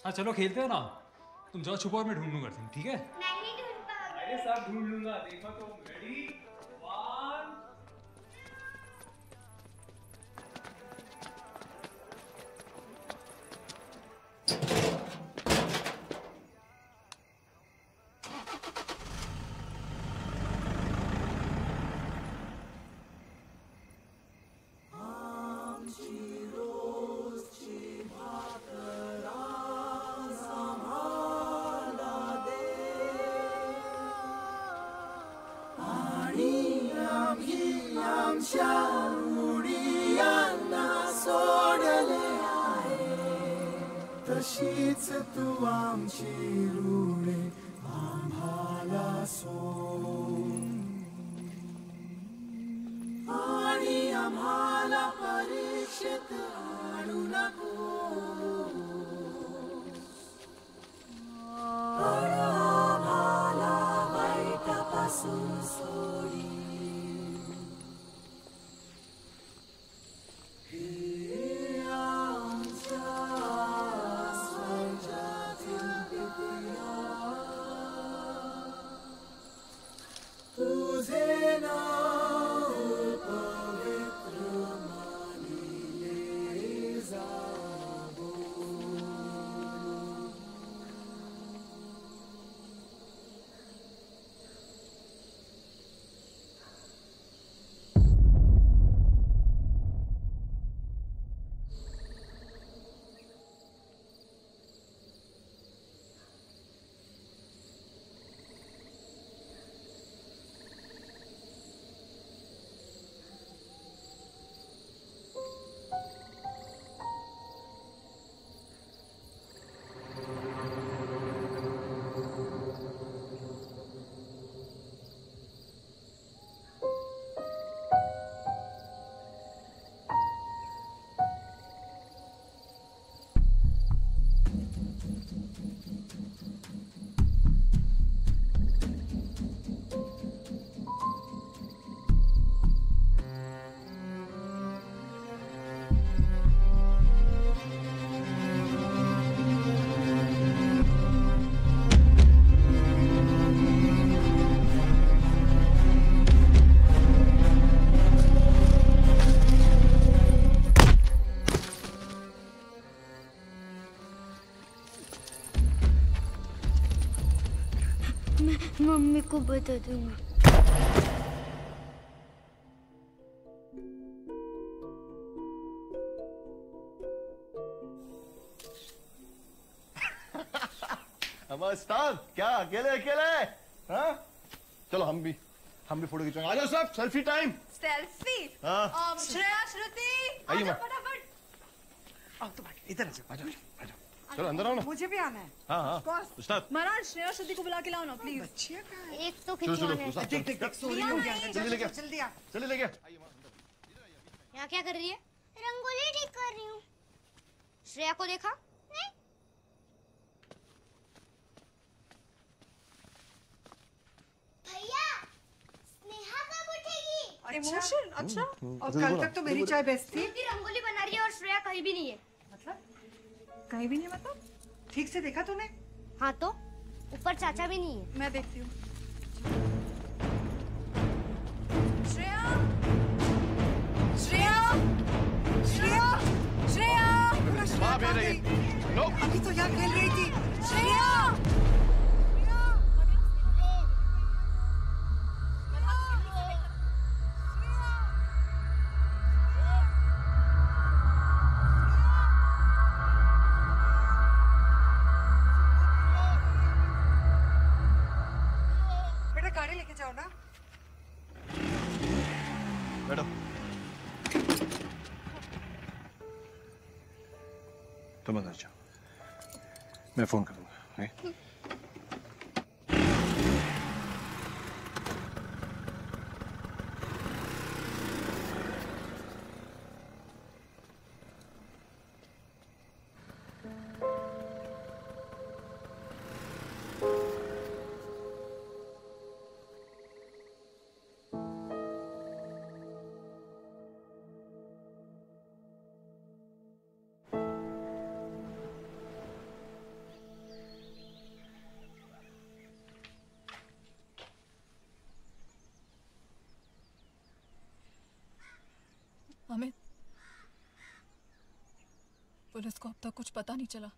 हाँ चलो खेलते हैं ना। तुम जाओ छुपो और मैं ढूंढ लूंगा तुम, ठीक है? नहीं ढूंढ पाओगे। अरे सब ढूंढ लूंगा, देखो तुम। रेडी? वन। तशीच तू आमची ऋणे आम्हाला सोड आणि आम्हाला परीक्षेत आणू नको. आम्हाला वाईटापासून सोडी तुझे नाव पवित्र मानिले जावो. मम्मी को बता दूंगी। हमारा स्टार क्या अकेले अकेले? हाँ चलो हम भी फोटो खिंचवाएंगे। आ जाओ सब, सेल्फी टाइम। सेल्फी? हाँ श्रेया, श्रुति आइए माँ। फटाफट। आओ तुम इधर आ जाओ। चलो अंदर आओ ना। मुझे भी आना है। हाँ हाँ स्टार्ट। महाराज श्रेया श्रुति को बुला के लाओ ना प्लीज। एक तो चलो खिंचवाना है। देख जल्दी लेके जल्दी आ। यहाँ क्या कर रही है? रंगोली ठीक कर रही हूँ। श्रेया को देखा? नहीं। भैया, स्नेहा कब उठेगी? इमोशन? अच्छा। और कल तक तो मेरी चाय बेस्ट थी। रंगोली बना रही है और श्रेया कहीं भी नहीं है। मतलब? कहीं भी नहीं मतलब? ठीक से देखा तूने? हाँ तो ऊपर चाचा भी नहीं है। मैं देखती हूँ। श्रेया, श्रेया, श्रेया, श्रेया। माँ भेज रही है। नो। अभी तो यहाँ खेल रही थी। श्रेया। गाड़ी लेके जाओ ना। बैठो। तुम अंदर जाओ, मैं फोन करूंगा। पुलिस को अब तक कुछ पता नहीं चला।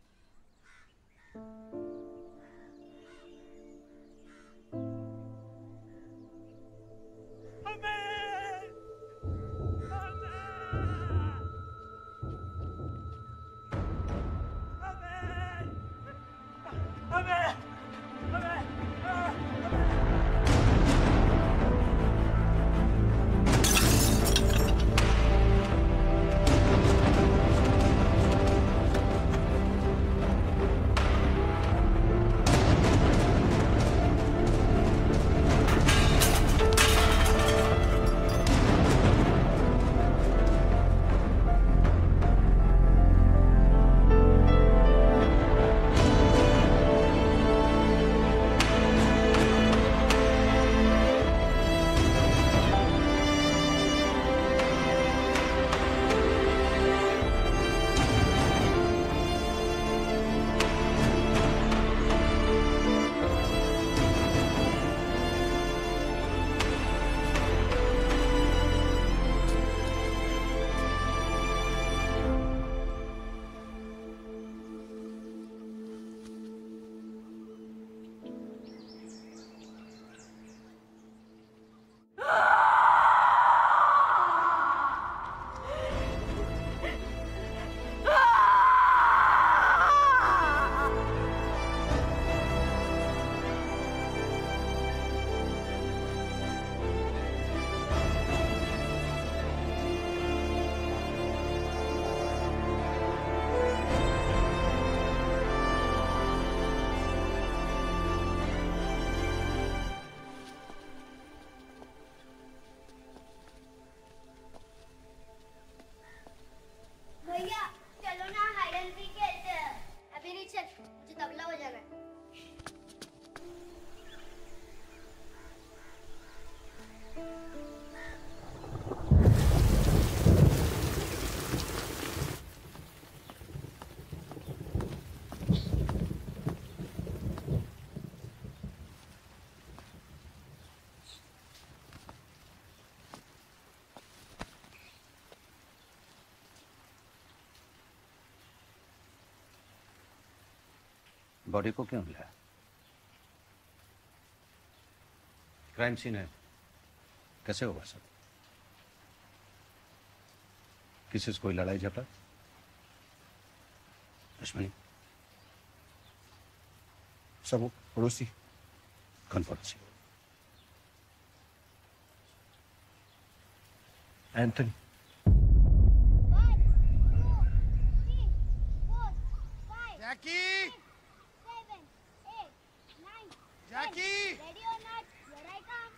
बॉडी को क्यों मिला? क्राइम सीन है, कैसे होगा सब? किसी से कोई लड़ाई झगड़ा, दुश्मनी? सब पड़ोसी, कौन पड़ोसी? Anthony. Jackie! Jackie! Ready or not, here I come.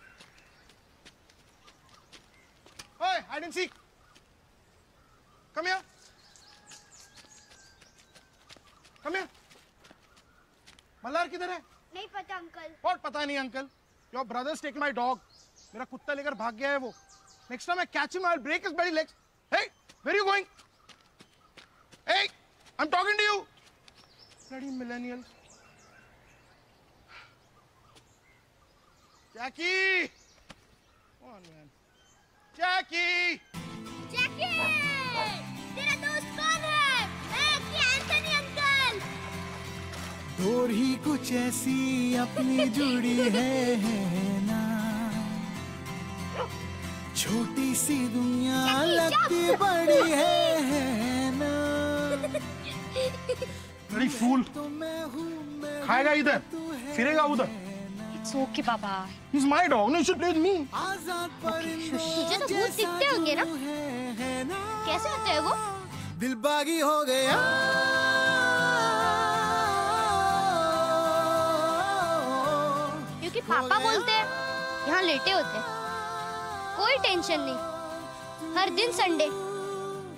Hey, hide and seek. Come here. Come here. Malhar किधर है? नहीं पता अंकल। और पता नहीं uncle. Your brother's taken my dog. मेरा कुत्ता लेकर भाग गया है वो। Next time I catch him, I'll break his bloody legs. Hey, where are you going? Hey, I'm talking to you. Bloody millennial. Jackie! Come on, man. Jackie! जैकी! तेरा दोस्त कौन है? कि एंथनी अंकल। डोर ही कुछ ऐसी अपनी जुड़ी है ना, छोटी सी दुनिया लगती बड़ी है ना। Bloody fool! खाएगा इधर, फिरेगा उधर। It's okay, पापा। He's my dog. No, you should play with me. तुझे तो भूत दिखते होंगे ना? कैसे होते हैं वो? दिल बागी हो गया। क्योंकि पापा बोलते हैं यहाँ लेटे होते हैं, कोई टेंशन नहीं। हर दिन संडे।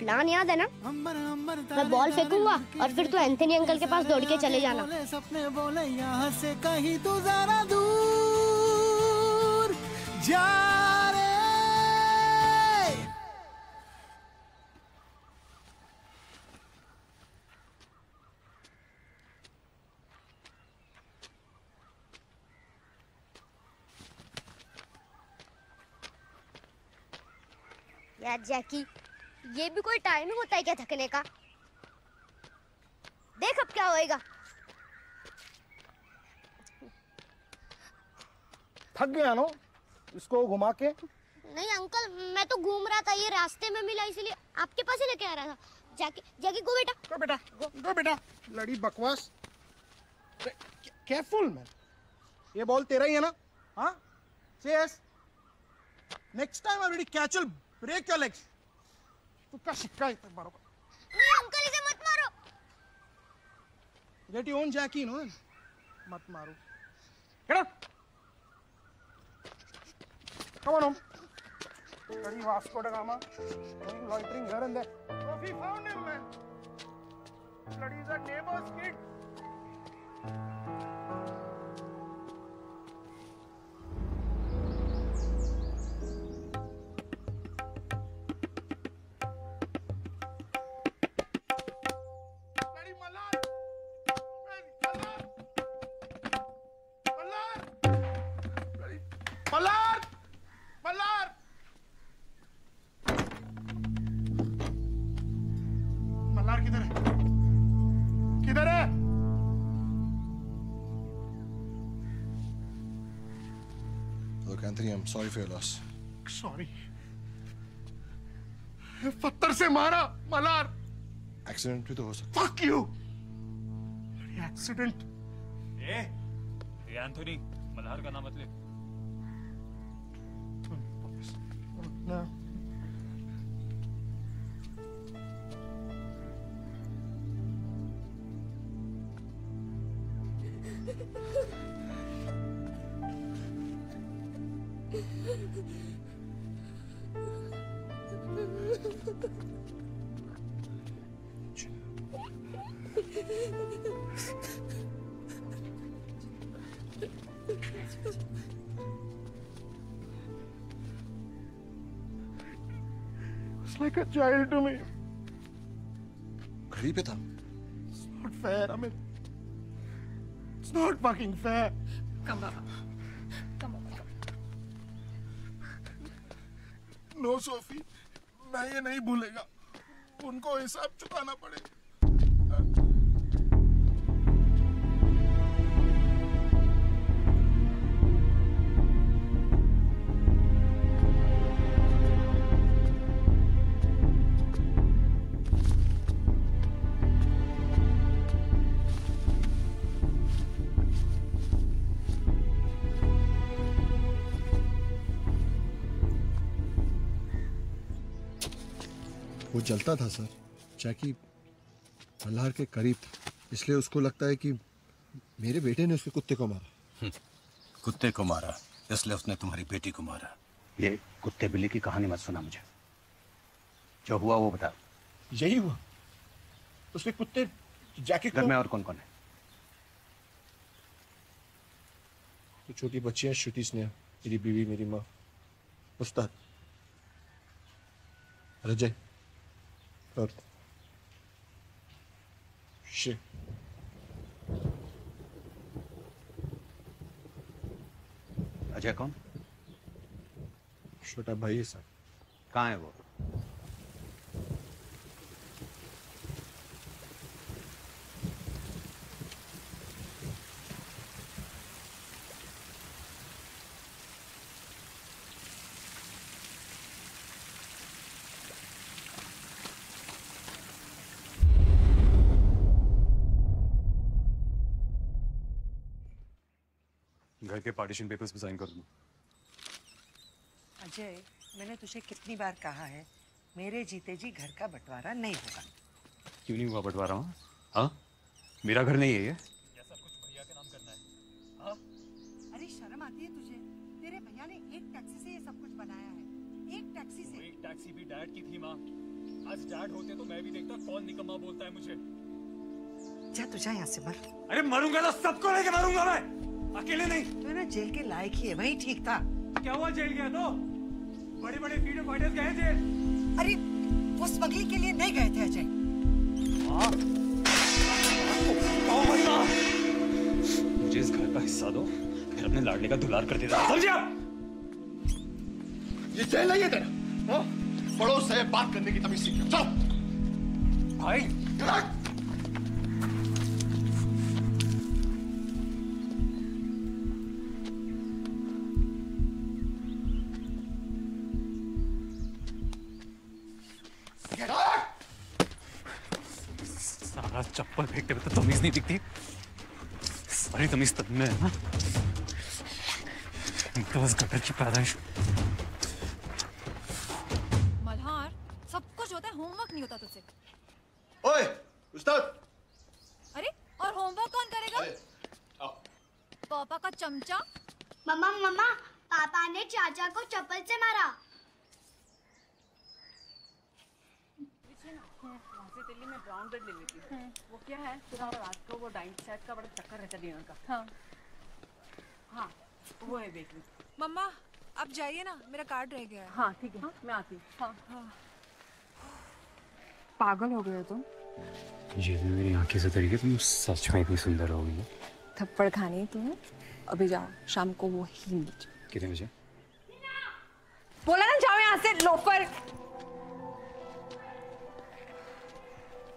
प्लान याद है ना? मैं बॉल फेंकूंगा और फिर तू एंथनी अंकल के पास दौड़ के चले जाना। सपने बोले यहाँ से कहीं तू जरा दूर जा रे। यार जैकी, ये भी कोई टाइम होता है क्या थकने का? होएगा। थक गया नो इसको घुमा के। नहीं अंकल, मैं तो घूम रहा था, ये रास्ते में मिला इसलिए आपके पास ही लेके आ रहा था। जाके गो बेटा। गो बेटा, गो बेटा। लड़ी बकवास। Careful man. ये बॉल तेरा ही है ना? हाँ? Say yes. Next time I will catch you, break your legs. तुक्का शिक्का है तक बराबर। नहीं अंकल, इसे मत मारो। Get your own Jackie, no? मत मारो। Get up. Come on home. Bloody Vasco da Gama, going loitering here and there. Sophie found him, man. Bloody is a neighbor's kid. Bloody Mallar. Man, Mallar. Mallar. Bloody Mallar. Mallar. Malhar किधर है? किधर है? Look, Anthony, I'm sorry for your loss. Sorry. पत्थर से मारा Malhar. Accident भी तो हो सकता। Fuck you. Accident. A Anthony, Malhar का नाम मत ले। No. It's like a child to me. घड़ी पे था। It's not fair, Amit. It's not fucking fair. Come, Baba. Come on. No, Sophie. मैं ये नहीं भूलेगा। उनको हिसाब चुकाना पड़ेगा। वो जलता था सर। जैकी मल्हार के करीब था, इसलिए उसको लगता है कि मेरे बेटे ने उसके कुत्ते को मारा। कुत्ते को मारा इसलिए उसने तुम्हारी बेटी को मारा। ये कुत्ते बिल्ली की कहानी मत सुना मुझे, जो हुआ वो बता। यही हुआ। उसके कुत्ते जैकी घर में और कौन कौन है? तो छोटी बच्चियां श्रुति, स्नेहा, मेरी बीवी, मेरी माँ, उस्ताद, रजय और शिव। अजय कौन? छोटा भाई है सर। कहाँ है वो? घर के पार्टीशन पेपर्स पे साइन कर दूं। अजय, मैंने तुझे कितनी बार कहा है, मेरे जीते जी घर का बंटवारा नहीं होगा। क्यों नहीं हुआ बंटवारा? हाँ, मेरा घर नहीं है ये। सब कुछ भैया के नाम करना है। हाँ? अरे शर्म आती है तुझे? तेरे भैया ने एक टैक्सी से ये सब कुछ बनाया है। एक टैक्सी से। एक टैक्सी भी डैड की थी माँ। आज डैड होते तो मैं भी देखता कौन निकम्मा बोलता है मुझे। जा तू जा यहाँ से मर। अरे मरूंगा तो सबको लेके मरूंगा मैं, अकेले नहीं। तो ना जेल के लायक ही है, वही ठीक था। क्या हुआ जेल गया तो? बड़े बड़े फ्रीडम फाइटर्स गए जेल। अरे वो स्मगलिंग के लिए नहीं गए थे अजय। मुझे इस घर का हिस्सा दो, फिर अपने लाडले का दुलार कर देता। समझे आप? ये जेल नहीं है तेरा। हाँ? पड़ोस से बात करने की तमीज सीख। चलो भाई। साला चप्पल फेंकते हुए तो तमीज नहीं दिखती। सारी तमीज तब में है ना, तो बस गटर की पैदाइश। मल्हार, सब कुछ होता है, होमवर्क नहीं होता तुझसे। ओए उस्ताद। अरे और होमवर्क कौन करेगा? पापा का चमचा। मम्मा मम्मा, पापा ने चाचा को चप्पल से मारा। दिल्ली में ब्राउन ब्रेड ले लेती हूँ। वो क्या है, फिर रात को वो डाइट सेट का बड़ा चक्कर रहता है डिनर का। हाँ हाँ, वो है बेकरी। मम्मा आप जाइए ना, मेरा कार्ड रह गया है। हाँ ठीक है, हाँ, मैं आती हूँ। हाँ हाँ। पागल हो गए हो तुम? ये भी मेरी आंखें से तरीके, तुम सच में इतनी सुंदर हो गई। थप्पड़ खानी है तुम्हें? अभी जाओ, शाम को वो ही मिल। कितने बजे? बोला ना जाओ यहाँ से, लोफर।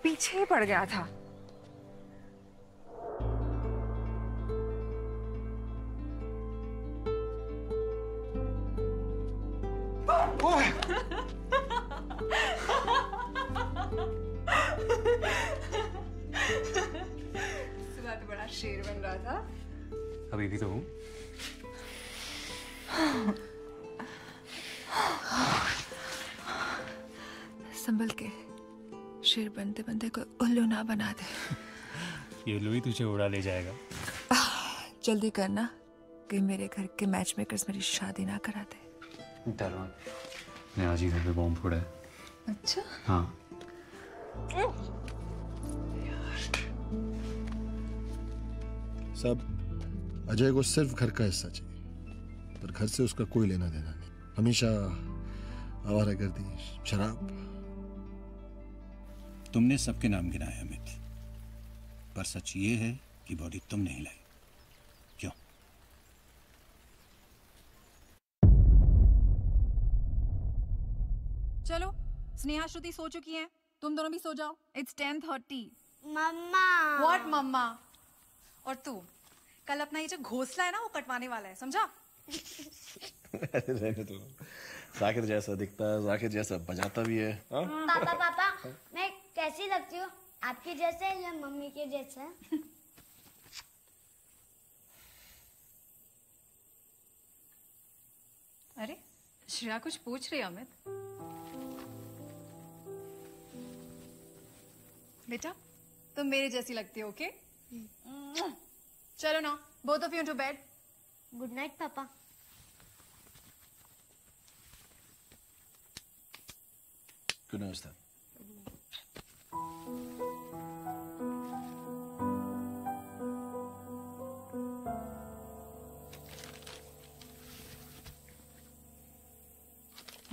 पीछे ही पड़ गया था। सुबह तो बड़ा शेर बन रहा था। अभी भी तो हूँ। संभल के, शेर बनते बनते कोई उल्लू ना बना दे। ये उल्लू ही तुझे उड़ा ले जाएगा। जल्दी करना कि मेरे घर के मैच मेकर्स मेरी शादी ना करा दे। डरो, मैं आज ही घर पे बॉम्ब फोड़ा है। अच्छा हाँ। सब अजय को सिर्फ घर का हिस्सा चाहिए, पर घर से उसका कोई लेना देना नहीं। हमेशा आवारागर्दी, शराब। तुमने सबके नाम गिनाए अमित, पर सच ये है कि बॉडी तुमने हिलाई। क्यों? चलो, स्नेहा श्रुति सो चुकी हैं, तुम दोनों भी सो जाओ। It's 10:30। मम्मा। What मम्मा? और तू कल अपना ये जो घोंसला है ना, वो कटवाने वाला है, समझा? रहने दो, जाकिर जैसा दिखता है, जाकिर जैसा बजाता भी है। पापा पापा, मैं कैसी लगती हूँ? आपके जैसे या मम्मी के जैसे? अरे श्रेया कुछ पूछ रही है अमित। बेटा तुम मेरे जैसी लगती हो, ओके? चलो ना, both of you to bed. Good night पापा। Good night Ustad.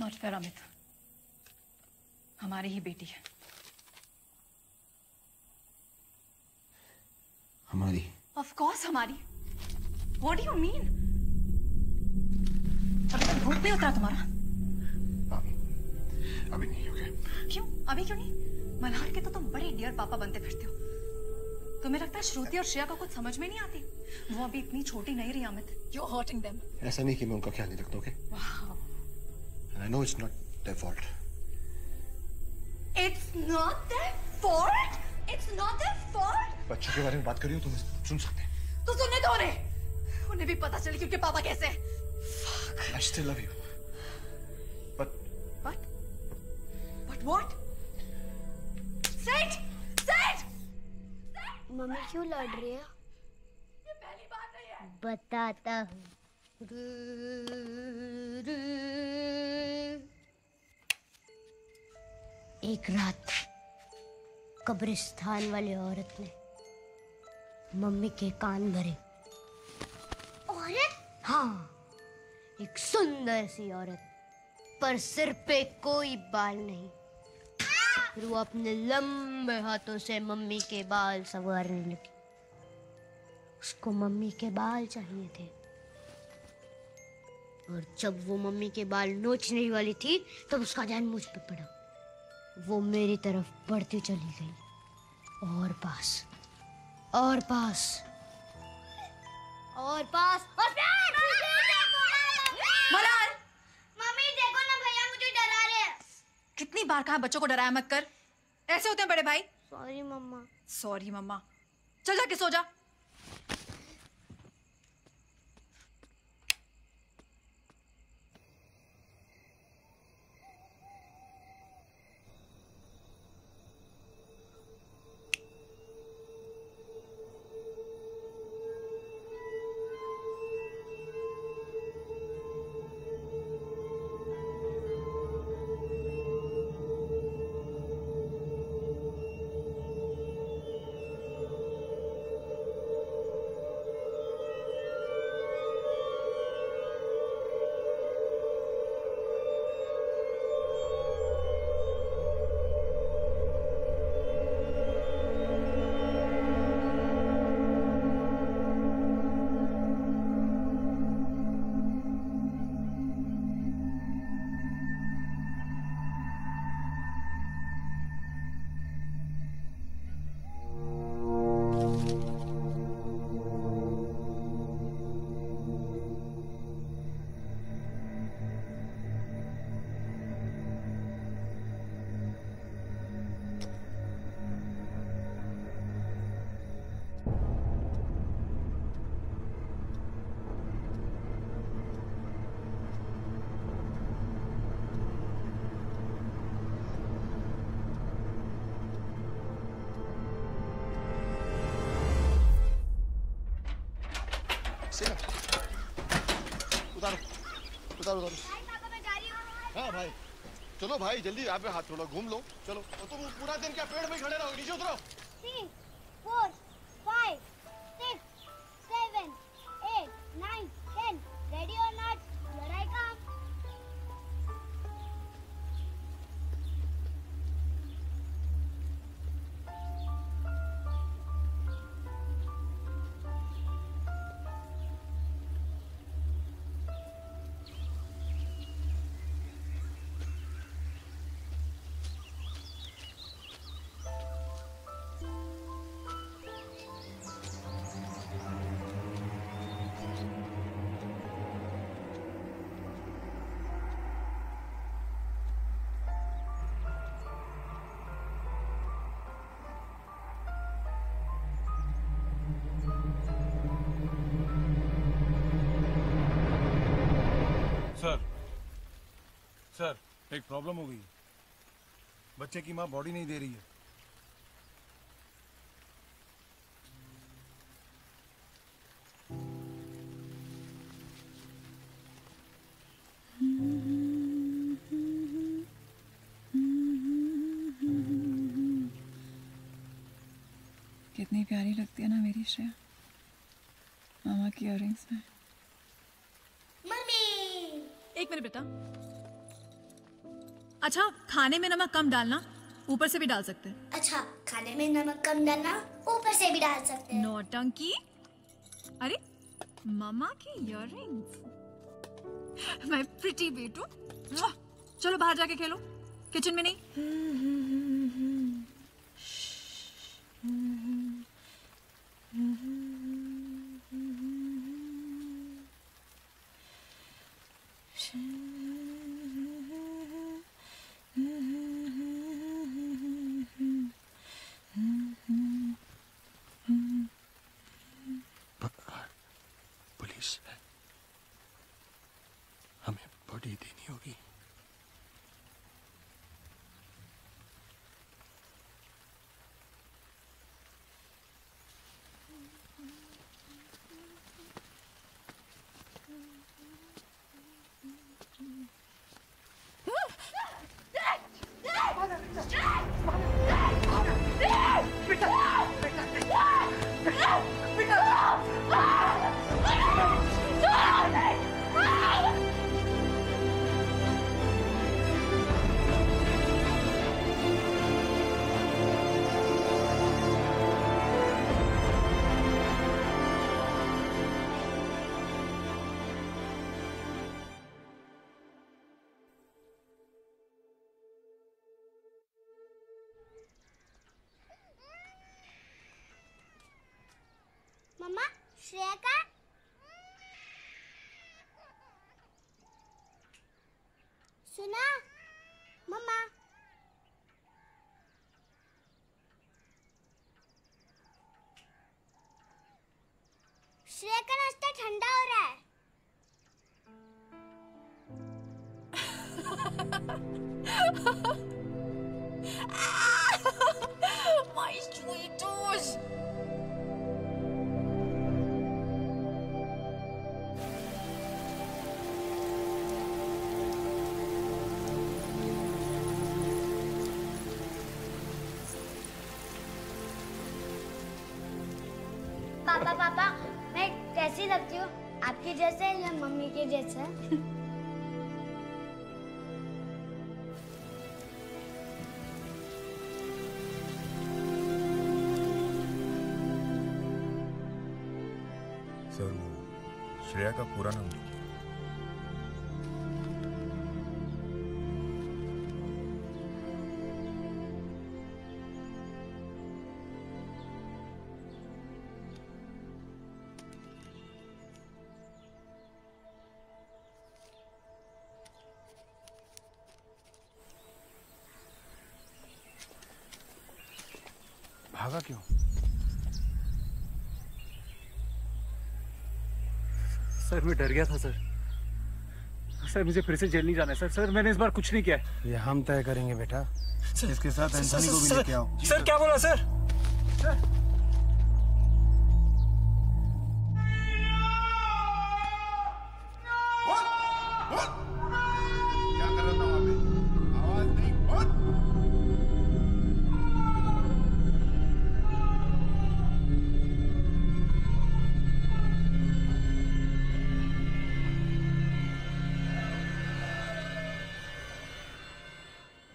Not fair Amit, हमारी ही बेटी है। हमारी? Of course हमारी। What do you mean? अभी तक भूत नहीं उतरा तुम्हारा? अभी नहीं। ओके। क्यों? अभी क्यों नहीं? मल्हार के तो तुम बड़े डियर पापा बनते फिरते हो। तुम्हें लगता है श्रुति और श्रेया को कुछ समझ में नहीं आती? वो अभी इतनी छोटी नहीं रही अमित। You're hurting them. ऐसा नहीं कि मैं उनका ख्याल नहीं रखता। Okay? Wow. And I know it's not their fault. It's not their fault? It's not their fault? बच्चों के बारे में बात करी हो, तुम सुन सकते हैं। तो सुनने दो उन्हें भी पता चले क्योंकि पापा कैसे हैं। I still love you. But what? Sit! Mummy क्यों लड़ रही है? ये पहली बात नहीं है। बताता हूँ। एक रात कब्रिस्तान वाली औरत ने मम्मी के कान भरे। औरत? हाँ, एक सुंदर सी औरत, पर सिर पे कोई बाल नहीं। फिर वो अपने लंबे हाथों से मम्मी के बाल संवारने लगी। उसको मम्मी के बाल चाहिए थे, और जब वो मम्मी के बाल नोचने ही वाली थी तब उसका ध्यान मुझ पे पड़ा। वो मेरी तरफ बढ़ती चली गई, और पास और पास और पास और मलाल! मम्मी देखो ना, भैया मुझे डरा रहे हैं। कितनी बार कहा बच्चों को डराया मत कर। ऐसे होते हैं बड़े भाई। सॉरी मम्मा। सॉरी मम्मा, चल जाके सो जा। उतारो उतारो उतारो। हाँ भाई चलो भाई जल्दी, यहाँ पे हाथ थोड़ा घूम लो। चलो तो तुम पूरा दिन क्या पेड़ में खड़े रहो, नीचे उतरो। 3, 4, 5, 6, 7, 8, 9, 10 रेडी और not, here I come. Sir एक प्रॉब्लम हो गई है, बच्चे की माँ बॉडी नहीं दे रही है। कितनी प्यारी लगती है ना मेरी श्रेया मामा की इयररिंग्स में। मम्मी एक मिनट बेटा। अच्छा खाने में नमक कम डालना, ऊपर से भी डाल सकते हैं। अच्छा खाने में नमक कम डालना, ऊपर से भी डाल सकते हैं। नौटंकी। अरे मामा की इयररिंग्स, माय प्रिटी बेटू। चलो बाहर जाके खेलो, किचन में नहीं। पुलिस है, हमें बॉडी देनी होगी। मम्मा श्रेया का सुना? मम्मा श्रेया का नाश्ता ठंडा हो रहा है। My sweet toes. पापा पापा, मैं कैसी लगती हूँ? आपके जैसे या मम्मी के जैसे? सर वो श्रेया का पूरा नाम लीजिए। भागा क्यों? सर मैं डर गया था सर। सर मुझे फिर से जेल नहीं जाना है सर। सर मैंने इस बार कुछ नहीं किया है। ये हम तय करेंगे बेटा। इसके साथ एंथनी को भी लेके आओ। सर क्या बोला सर? क्या कर रहा था वहां पे? आवाज नहीं।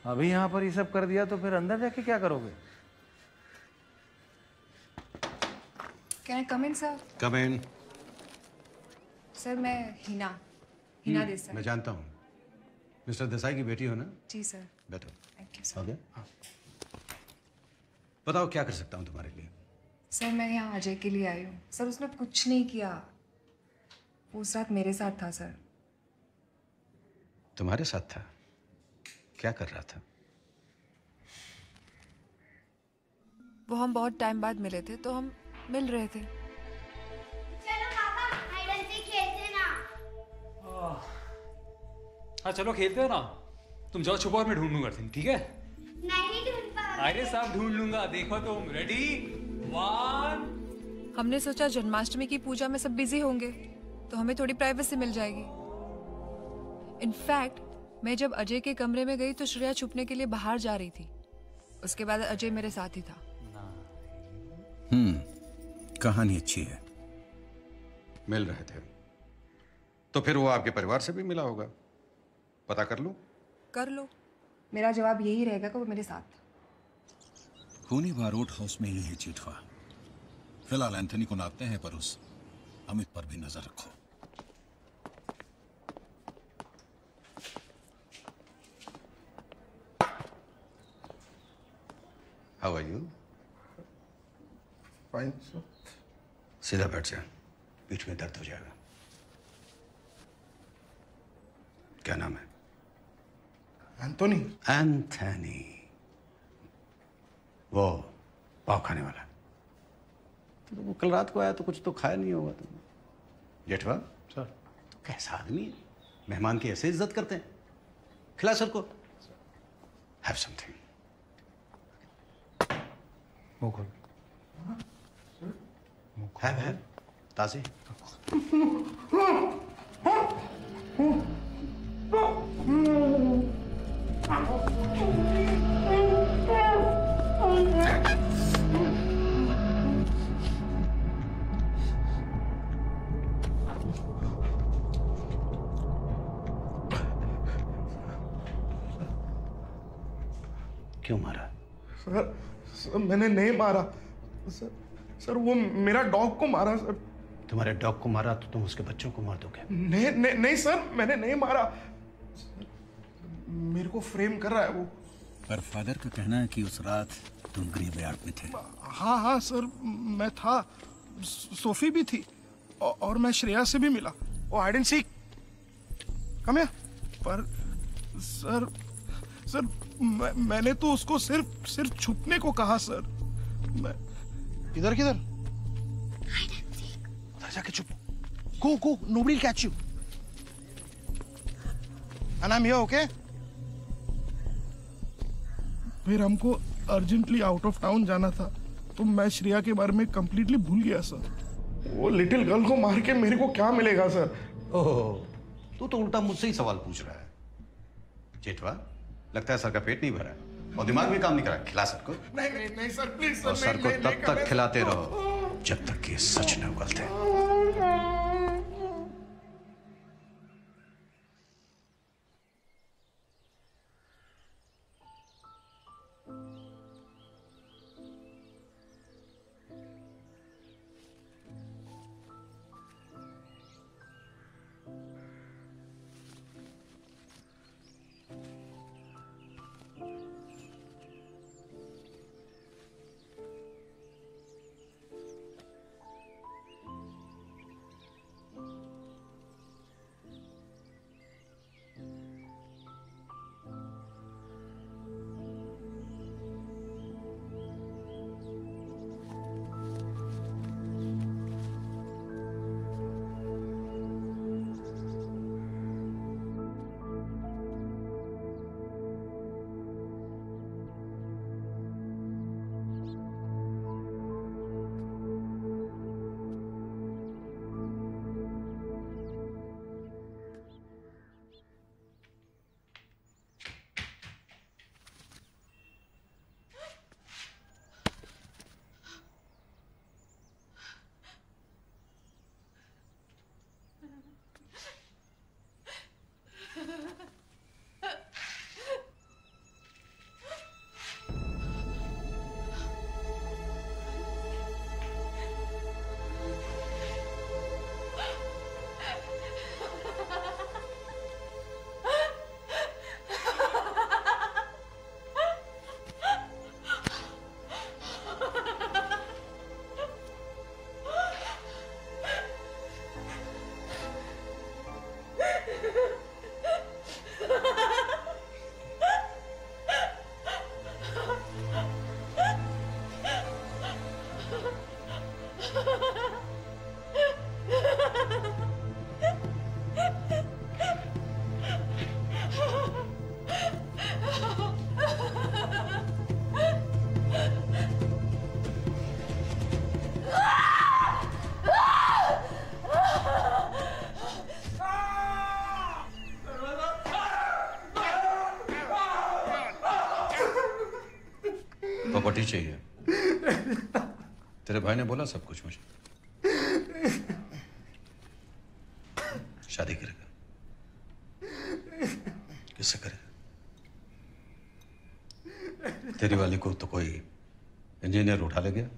अभी यहाँ पर ये सब कर दिया तो फिर अंदर जाके क्या करोगे? Can I come in, sir? Come in. Sir मैं हिना देसाई। मैं जानता हूँ। मिस्टर देसाई की बेटी हो ना? जी सर। बैठो। Thank you sir. हो गया? हाँ। बताओ क्या कर सकता हूँ तुम्हारे लिए? सर मैं यहाँ अजय के लिए आई हूँ। सर उसने कुछ नहीं किया, वो उस रात मेरे साथ था सर। तुम्हारे साथ था? क्या कर रहा था? वो हम बहुत टाइम बाद मिले थे तो हम मिल रहे थे। चलो पापा, हाइड एंड सीक खेलते ना। हाँ चलो खेलते हैं ना। तुम जाओ छुपो और मैं ढूंढ लूंगा तुम, ठीक है? नहीं ढूंढ पाऊंगा। अरे सब ढूंढ लूंगा। देखो तुम। रेडी 1। हमने सोचा जन्माष्टमी की पूजा में सब बिजी होंगे तो हमें थोड़ी प्राइवेसी मिल जाएगी। इनफैक्ट मैं जब अजय के कमरे में गई तो श्रेया छुपने के लिए बाहर जा रही थी। उसके बाद अजय मेरे साथ ही था। कहानी अच्छी है। मिल रहे थे तो फिर वो आपके परिवार से भी मिला होगा। पता कर लूं? कर लो। मेरा जवाब यही रहेगा कि वो मेरे साथ था। खूनी बारूद हाउस में यही चीट हुआ। फिलहाल एंथनी को नापते हैं पर उस अमित पर भी नजर रखो। How are you? Fine, sir. सीधा बैठ जा, पीठ में दर्द हो जाएगा। क्या नाम है? एंथनी। एंथनी, वो पाव खाने वाला। तो वो कल रात को आया तो कुछ तो खाया नहीं होगा तुमने। जेठवा सर। तो कैसा आदमी है? मेहमान की ऐसे इज्जत करते हैं। खिला सर को। Have something. है ताज़ी। क्यों मारा? सर मैंने नहीं मारा सर वो मेरा डॉग को मारा सर। तुम्हारे डॉग को मारा तो तुम उसके बच्चों को मार दोगे? नहीं सर, मैंने नहीं मारा। मेरे को फ्रेम कर रहा है वो। पर फादर का कहना है कि उस रात तुम ग्रीव यार्ड में थे। हाँ सर, मैं था। सोफी भी थी और मैं श्रेया से भी मिला। Oh hide and seek, come here. पर सर मैंने तो उसको सिर्फ छुपने को कहा सर। मैं किधर अंदर जाके चुप go nobody will catch you and I'm here okay फिर हमको अर्जेंटली आउट ऑफ टाउन जाना था तो मैं श्रेया के बारे में कंप्लीटली भूल गया सर वो लिटिल गर्ल को मार के मेरे को क्या मिलेगा सर ओह तू तो उल्टा मुझसे ही सवाल पूछ रहा है जेठवा लगता है सर का पेट नहीं भरा है और दिमाग भी काम नहीं कर रहा खिला सर को नहीं सर प्लीज और सर को तब तक खिलाते रहो जब तक कि सच न उगलते प्रॉपर्टी चाहिए तेरे भाई ने बोला सब कुछ मुझे शादी करेगा किससे करेगा तेरी वाली को तो कोई इंजीनियर उठा ले गया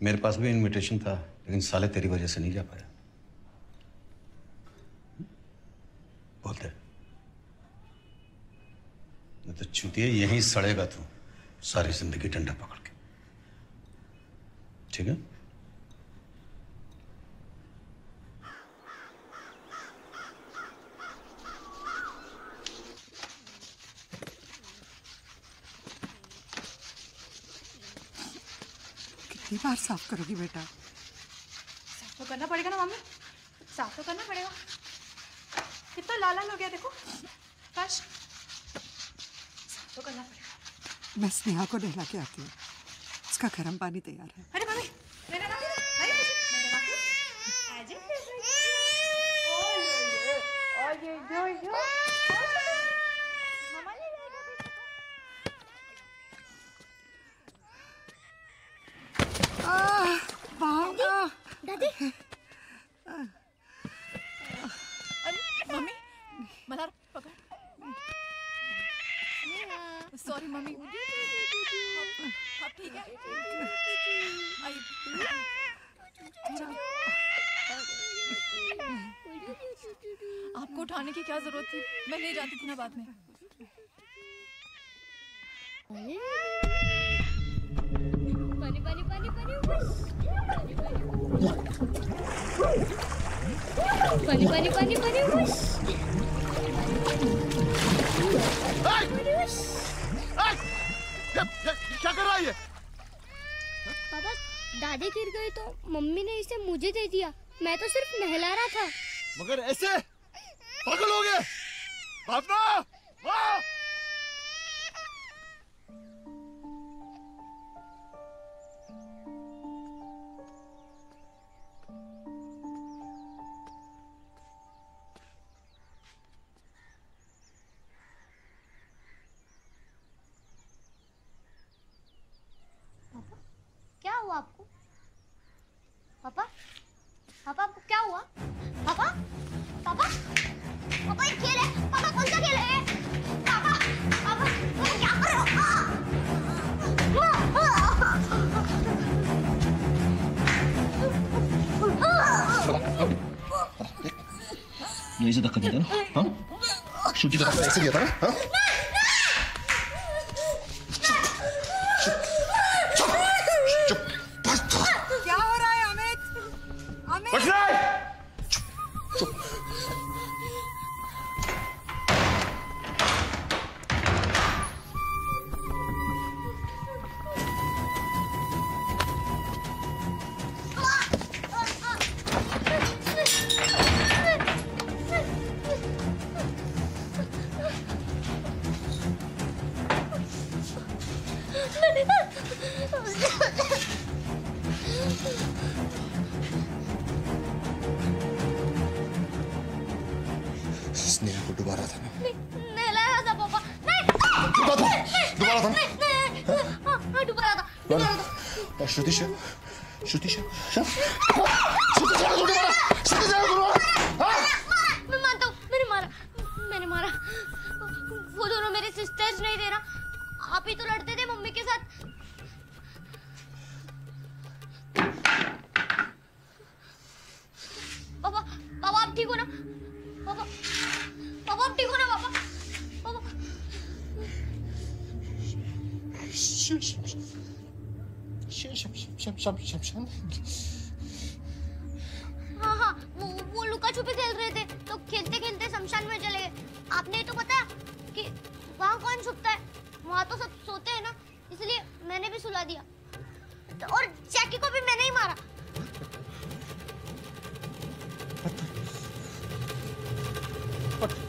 मेरे पास भी इनविटेशन था लेकिन साले तेरी वजह से नहीं जा पाया बोलते तो चूतिए यहीं सड़ेगा तू सारी जिंदगी डंडा पकड़ के ठीक है कितनी बार साफ करोगी बेटा साफ तो करना पड़ेगा ना मम्मी साफ तो करना पड़ेगा कितना लाल लाल हो गया देखो काश तो करना पड़ेगा मैं स्नेहा को नहला के आती हूँ उसका गर्म पानी तैयार है अरे मम्मी मैंने रखा दादी अरे मम्मी मल्हार पकड़ सॉरी मम्मी आप ठीक है आपको उठाने की क्या जरूरत थी मैं ले जाती थी ना बाद में पानी पानी पानी पानी पानी पानी पानी पानी क्या कर रहा है ये पापा दादी गिर गई तो मम्मी ने इसे मुझे दे दिया। मैं तो सिर्फ नहला रहा था। मगर ऐसे पागल हो गए। भावना, वाह! क्या हुआ आपको? पापा, पापा आपको क्या हुआ? पापा, पापा, पापा ये खेल है। पापा कौन सा खेल है? पापा, पापा, पापा क्या कर रहे हो? यही से धक्का दिया था ना? हाँ? श्रुति का धक्का ऐसे दिया था ना? हाँ? क्या हो रहा है अमित? अमित! स्नेहा को डुबा रहा था ना? नहलाया था पापा। नहीं, डुबा था? डुबा रहा था? हाँ, डुबा रहा था। श्रुति से मैं मानता हूँ, मैंने मारा। वो दोनों मेरे सिस्टर्स नहीं थे ना, आप ही तो लड़ते थे मम्मी के साथ। पापा, पापा आप ठीक हो ना? पापा, पापा आप ठीक हो ना? पापा, पापा। हाँ, वो लुका छुपी खेल रहे थे तो खेलते खेलते शमशान में चले गए। आपने तो पता कि वहाँ कौन छुपता है? वहाँ तो सब सोते हैं ना, इसलिए मैंने भी सुला दिया। और जैकी को भी मैंने ही मारा।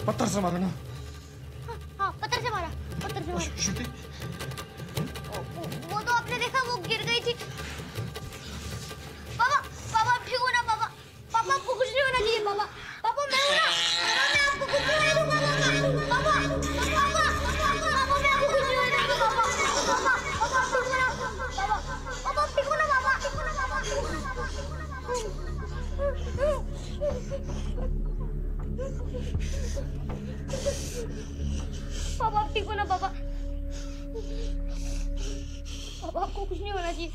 पत्थर से मारा ना? हाँ, पत्थर से मारा। श्रुति, वो तो आपने देखा, वो गिर गई थी। पापा, पापा आप ठीक हो ना? पापा, पापा आपको कुछ नहीं होना चाहिए। पापा, पापा मैं हूँ ना, मैं आपको कुछ नहीं होने दूंगा। पापा, पापा, पापा मैं आपको कुछ नहीं होने दूंगा। पापा, पापा, पापा आप ठीक हो ना? पापा, पापा आप ठीक हो ना? पापा, पापा आप ठीक हो ना? पापा, पापा आपको कुछ नहीं होना चाहिए।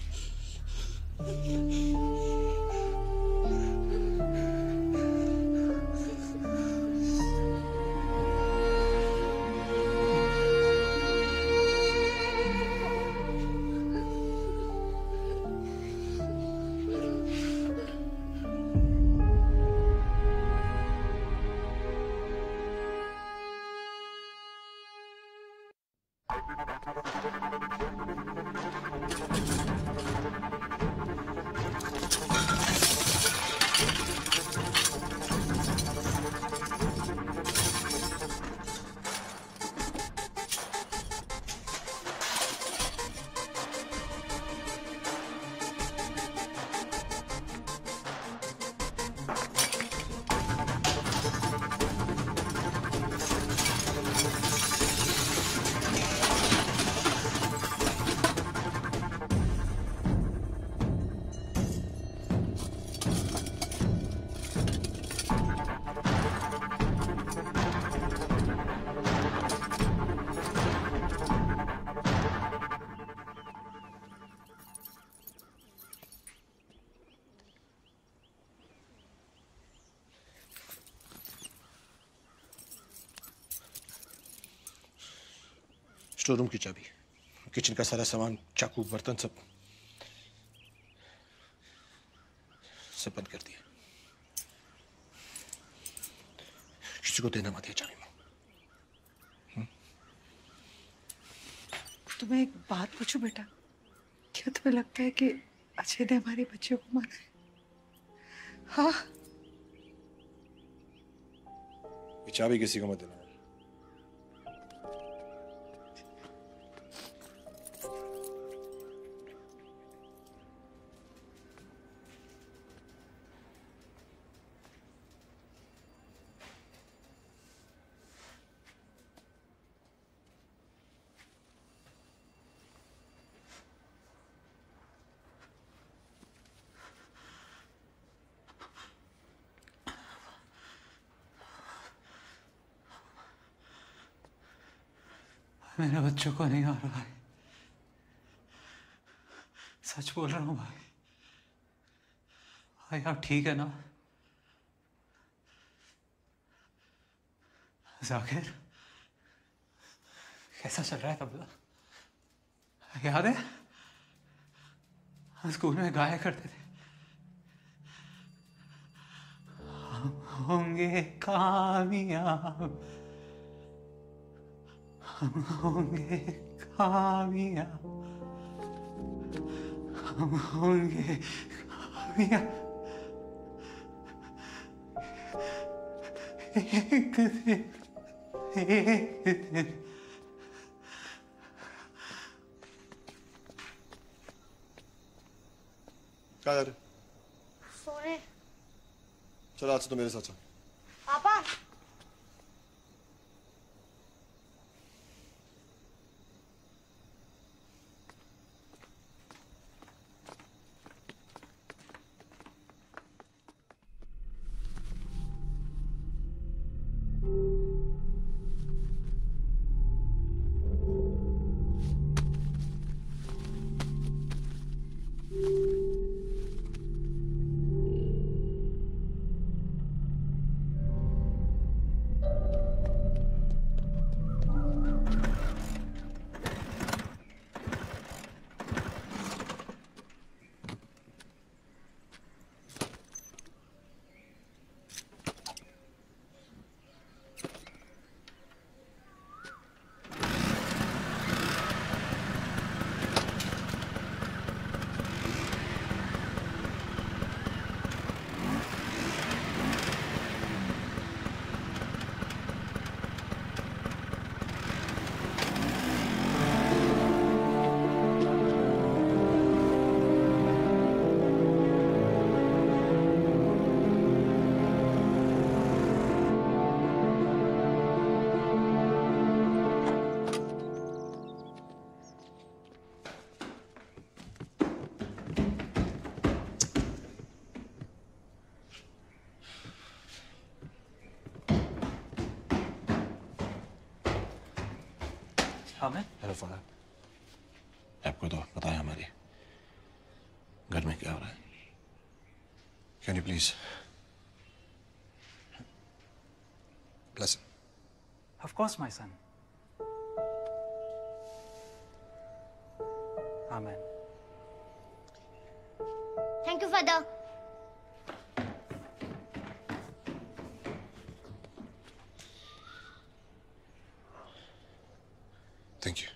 स्टोर रूम की चाबी, किचन का सारा सामान, चाकू, बर्तन सब बंद कर दिया। किसी को देना मत ये चाबी। तुम्हें एक बात पूछूं बेटा, क्या तुम्हें लगता है कि अजय ने हमारे बच्चे को मारा है। हाँ, ये चाबी किसी को मत देना। मेरे बच्चों को नहीं आ रहा है, सच बोल रहा हूँ भाई। भाई आप ठीक है ना? जाकिर कैसा चल रहा है तबला? याद है हम स्कूल में गाया करते थे, हम होंगे कामयाब, हम होंगे कामयाब, हम होंगे कामयाब, एक दिन, एक दिन। क्या यार? सोने। चलो आज से तो मेरे साथ चल। पापा। हेलो फादर, आपको तो पता है हमारे घर में क्या हो रहा है। Can you please bless him? Of course, my son. Amen. Thank you, Father. Thank you.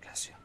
Bless you.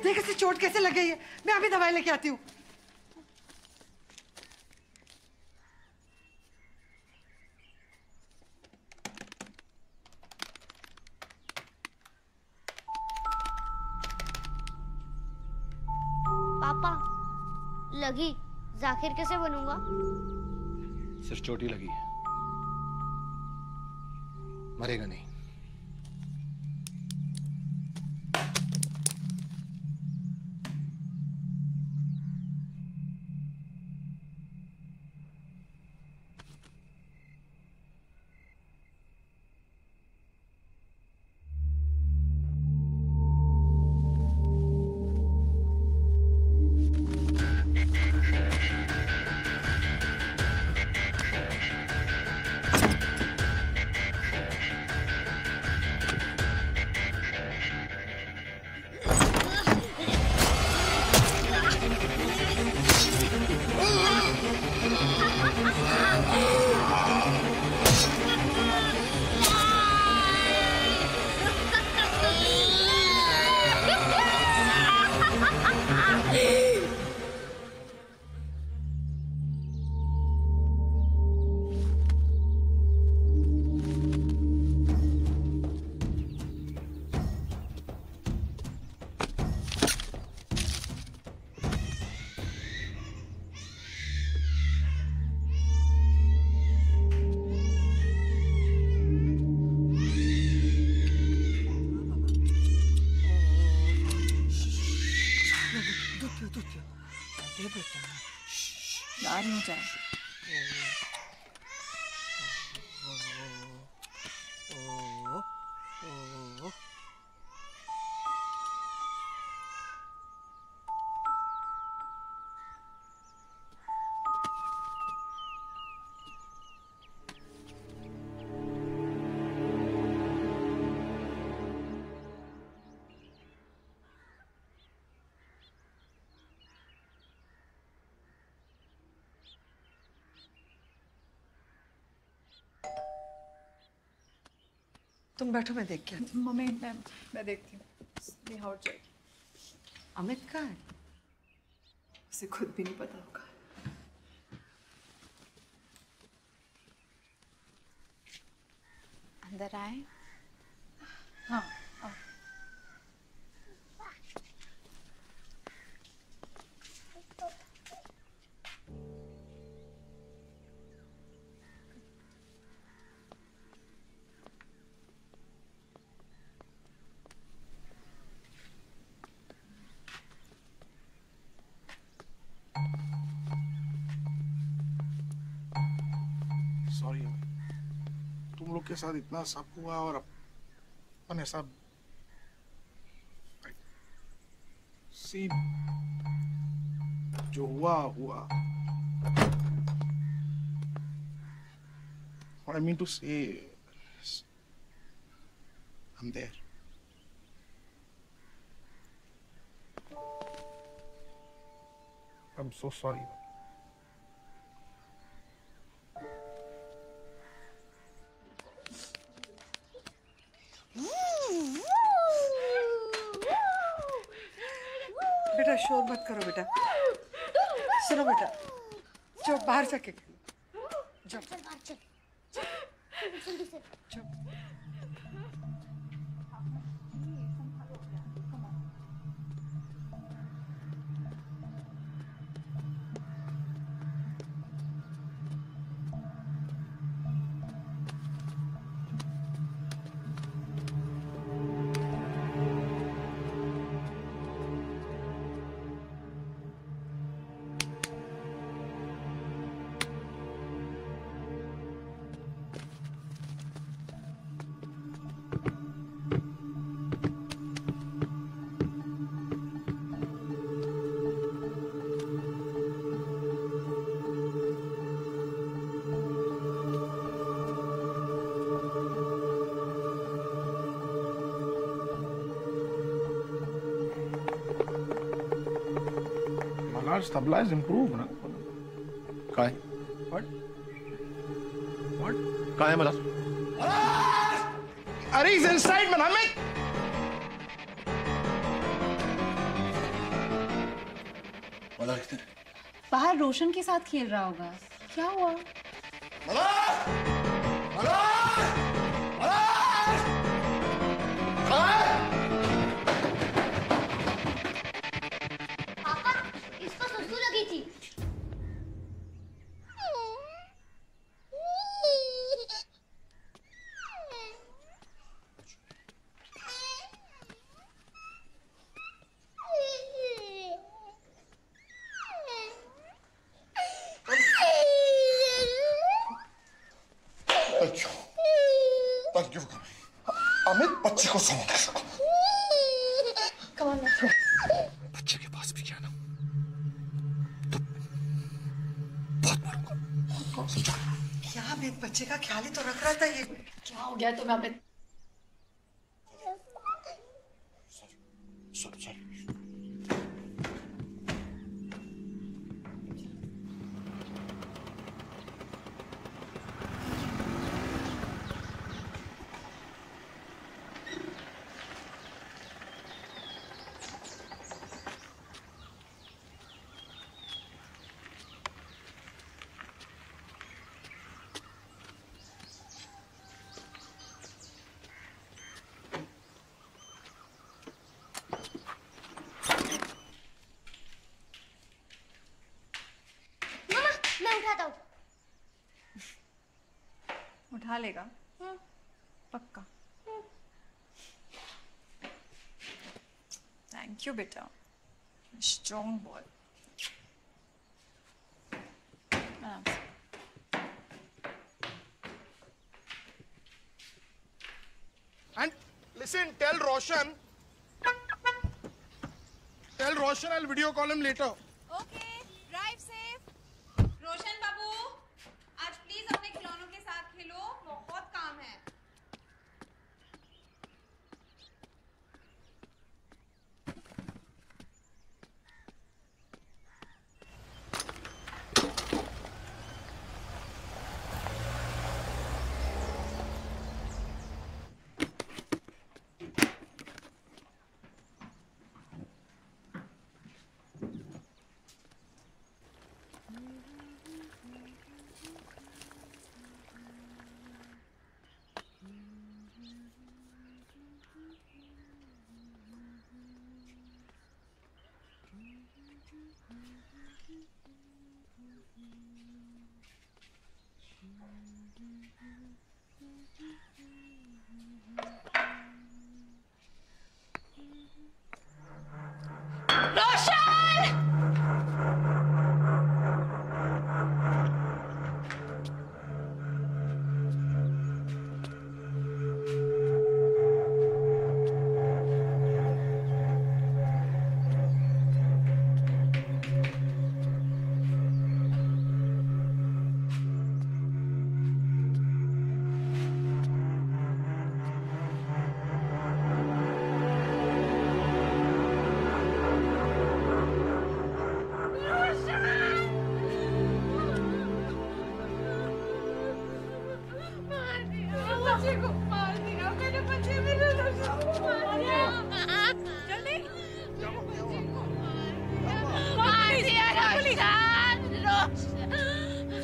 देख इसे चोट कैसे लग गई है। मैं अभी दवाई लेके आती हूँ। पापा लगी, जाकिर कैसे बनूंगा? सिर्फ चोट ही लगी है, मरेगा नहीं। ला रही हूँ चाय। तुम बैठो, मैं देख के आती हूँ। मम्मी मैं देखती हूँ। नेहा उठ जाएगी। अमित कहाँ है? उसे खुद भी नहीं पता होगा। अंदर आए? हाँ। सॉरी तुम लोग के साथ इतना सब हुआ और अपन ऐसा सी जो हुआ हुआ। What I mean to say is, I'm there. I'm so sorry. बेटा शोर मत करो बेटा। सुनो बेटा, जो बाहर जाके खेलो। जाओ। चल बाहर चल। जल्दी से। Malhar's tabla is improved, na? कहाँ है? What? What? कहाँ है Malhar? Are he's inside, man? Malhar किधर है? बाहर रोशन के साथ खेल रहा होगा। क्या हुआ? मल्हार! मल्हार! मल्हार! मल्हार! पापा, इसको सुसु लगी थी। Thank you for coming. Amit बच्चे को समझ सको। बच्चे के पास भी क्या ना तो बहुत मारूंगा। समझा? क्या अमित बच्चे का ख्याल ही तो रख रहा था ये। क्या हो गया तुम्हें अमित? Sorry. मैं उठाता हूँ। उठा लेगा पक्का। थैंक यू बेटा, strong boy. And listen, tell Roshan I'll video call him later. Okay, drive safe. रोशन बाबू, आज प्लीज अपने खिलौनों के साथ खेलो, बहुत काम है।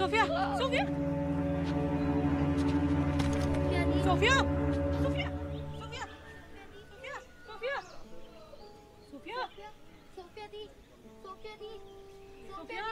Sophia, Sophia, Sophia, Sophia, Sophia, Sophia, Sophia, Sophia दी, सोफिया दी, सोफिया।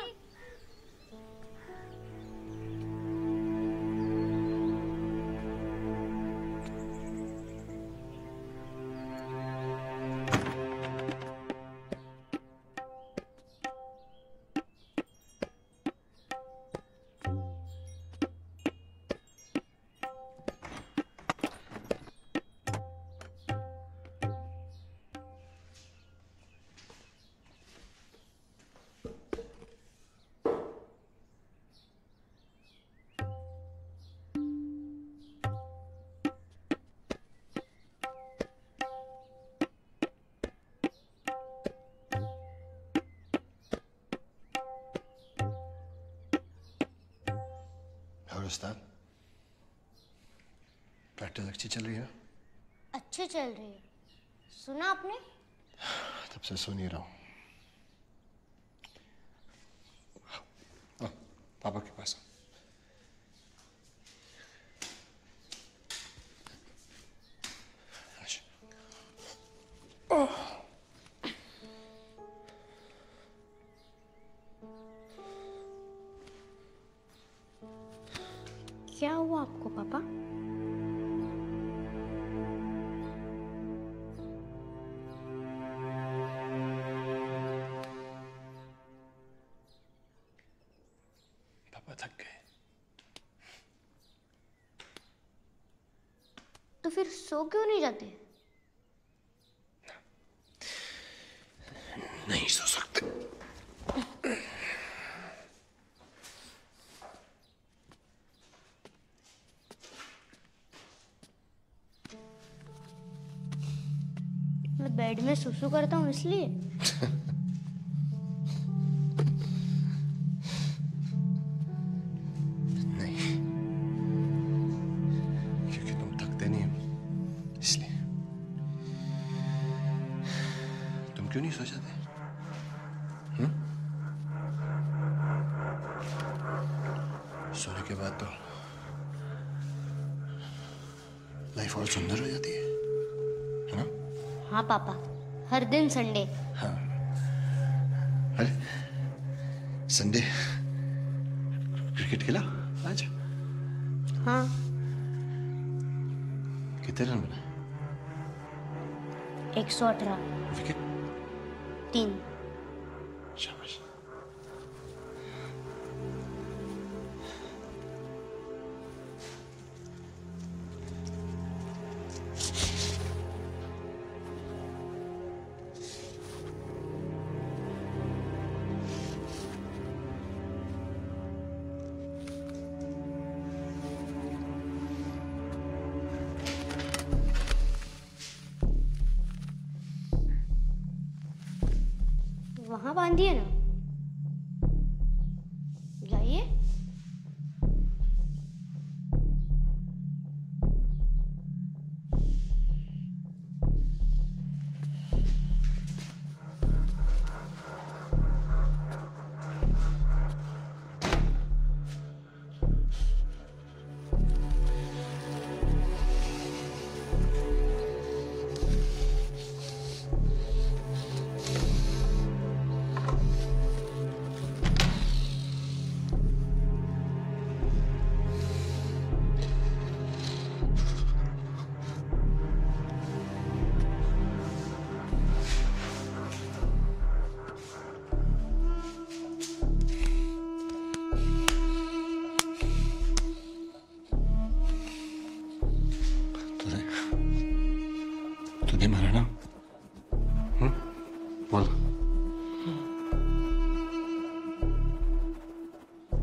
प्रैक्टिस अच्छी चल रही है? अच्छी चल रही है। सुना आपने? तब से सुन ही रहा हूँ। पापा के पास। क्या हुआ आपको पापा? पापा थक गए। तो फिर सो क्यों नहीं जाते? नहीं सो सकते। मैं बेड में सुसु करता हूँ इसलिए। नहीं, क्योंकि तुम थकते नहीं हो इसलिए। तुम क्यों नहीं सो जाते? सोने के बाद तो लाइफ और सुंदर हो जाती है ना? हाँ पापा, हर दिन संडे। हाँ। अरे संडे क्रिकेट खेला आज? हाँ। कितने रन बने? 118। विकेट? 3। शाबाश। वहां बांधिए ना, जाइए। तूने मारा ना? बोल।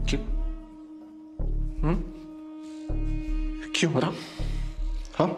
क्यों? क्यों मारा? हाँ?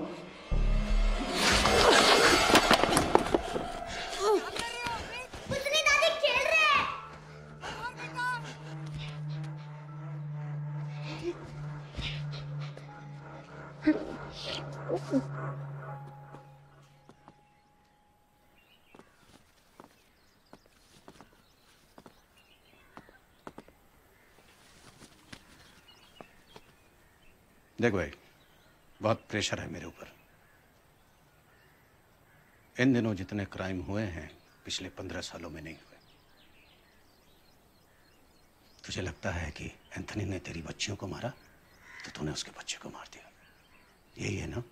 देख भाई, बहुत प्रेशर है मेरे ऊपर। इन दिनों जितने क्राइम हुए हैं पिछले 15 सालों में नहीं हुए। तुझे लगता है कि एंथनी ने तेरी बच्चियों को मारा तो तूने उसके बच्चे को मार दिया, यही है ना?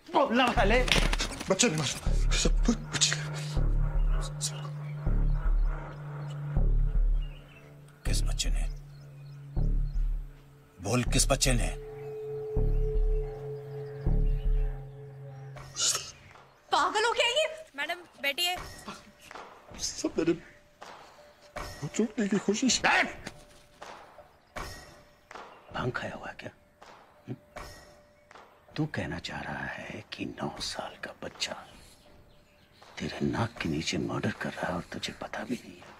बोलना वाले बच्चे ने मारा, सब बच्चे। किस बच्चे ने? बोल, किस बच्चे ने? पागल हो गया ये? मैडम बैठिए। सब मेरे छूटने की कोशिश। भांग खाया हुआ है क्या? तू कहना चाह रहा है कि 9 साल का बच्चा तेरे नाक के नीचे मर्डर कर रहा है और तुझे पता भी नहीं है?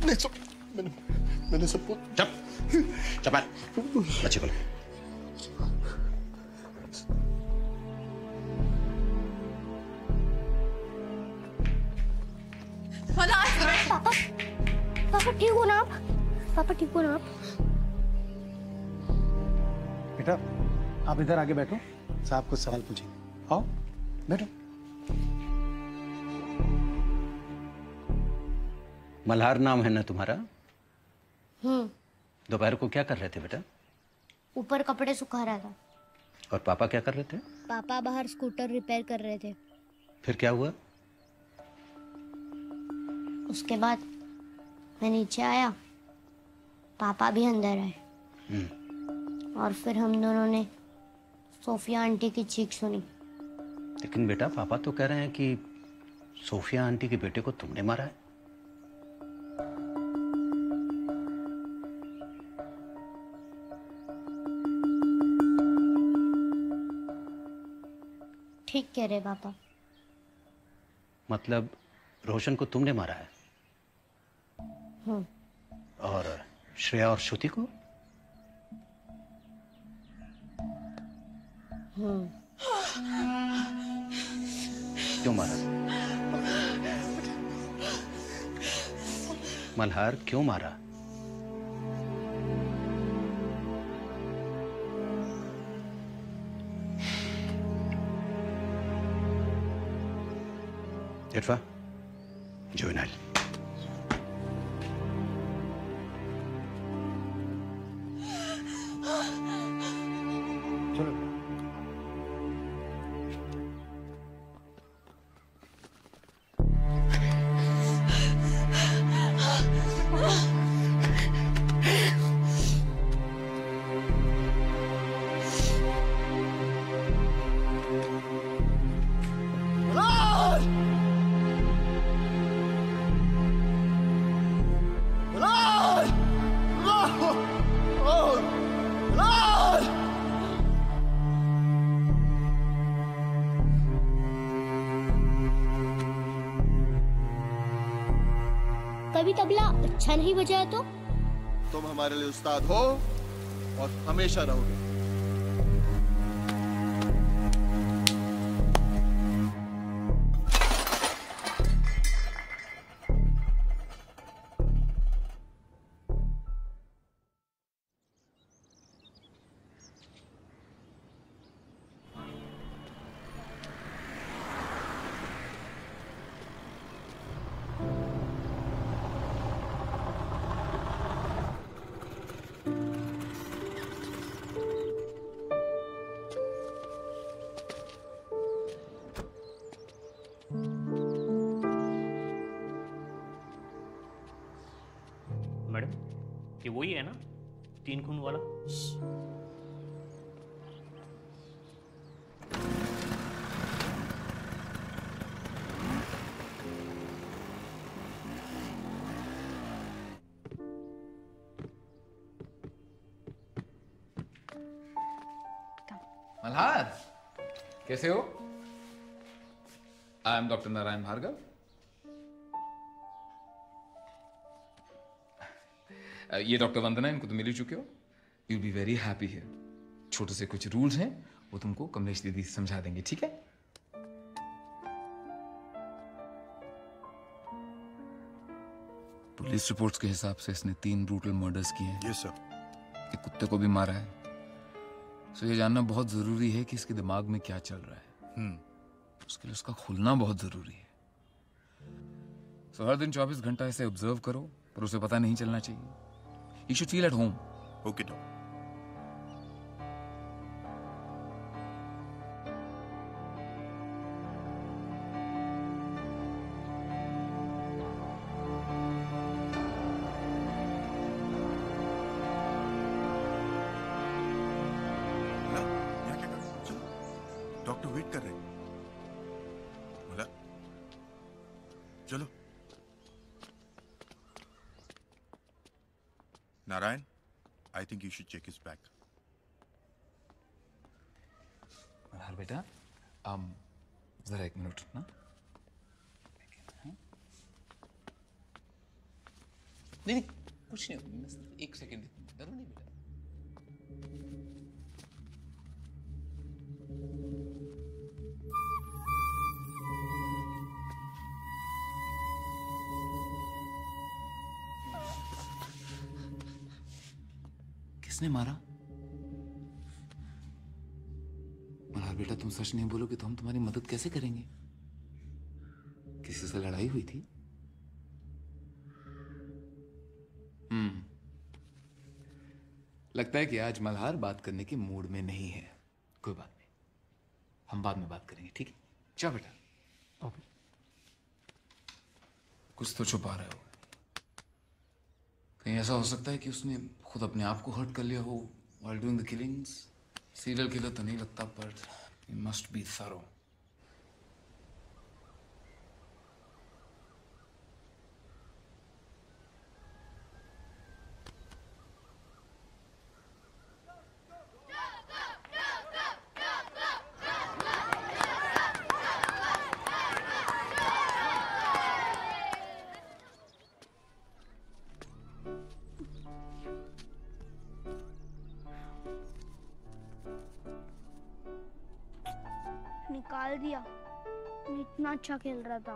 नहीं सब मैंने सबको। चुप बच्चे को ले। पापा पापा ठीक हो ना आप? पापा ठीक हो ना आप? बेटा आप इधर आगे बैठो, साहब कुछ सवाल पूछेंगे। आओ बैठो। मल्हार नाम है ना तुम्हारा? दोपहर को क्या कर रहे थे बेटा? ऊपर कपड़े सुखा रहा था। और पापा क्या कर रहे थे? पापा बाहर स्कूटर रिपेयर कर रहे थे। फिर क्या हुआ? उसके बाद मैं नीचे आया, पापा भी अंदर आए और फिर हम दोनों ने सोफिया आंटी की चीख सुनी। लेकिन बेटा पापा तो कह रहे हैं कि सोफिया आंटी के बेटे को तुमने मारा है। ठीक कह रहे पापा। मतलब रोशन को तुमने मारा है? और श्रेया और श्रुति को? क्यों मारा? मल्हार क्यों मारा? इरफा, जुवेनाइल। चलो कभी तबला अच्छा नहीं बजाया तो? तुम हमारे लिए उस्ताद हो और हमेशा रहोगे। मैडम ये वही है ना 3 खून वाला? मल्हार कैसे हो? I am doctor Narayan Bhargav. ये डॉक्टर वंदना, इनको तो मिल ही चुके हो। You be very happy here. छोटे से कुछ रूल्स हैं, वो तुमको कमलेश दीदी समझा देंगे, ठीक है? पुलिस रिपोर्ट्स के हिसाब से इसने 3 ब्रूटल मर्डर्स किए हैं। Yes sir. एक कुत्ते को भी मारा है। सो ये जानना बहुत जरूरी है कि इसके दिमाग में क्या चल रहा है। उसके लिए उसका खुलना बहुत जरूरी है। सो हर दिन 24 घंटा इसे ऑब्जर्व करो, पर उसे पता नहीं चलना चाहिए। You should feel at home. Okay, doc. Doctor wait कर रहे हैं। बोला चलो। Narayan, I think you should check his back. Malhar बेटा, जरा 1 मिनट रुकना। नहीं कुछ नहीं, 1 सेकंड, डरो नहीं बेटा। किसने मारा? मल्हार बेटा, तुम सच नहीं बोलोगे तो हम तुम्हारी मदद कैसे करेंगे? किसी से लड़ाई हुई थी? लगता है कि आज मल्हार बात करने के मूड में नहीं है। कोई बात नहीं, हम बाद में बात करेंगे, ठीक है? जा बेटा। कुछ तो छुपा रहे हो। कहीं ऐसा हो सकता है कि उसने खुद अपने आप को हर्ट कर लिया हो while doing the killings? Serial killer तो नहीं लगता, पर he must be thorough. निकाल दिया। इतना अच्छा खेल रहा था।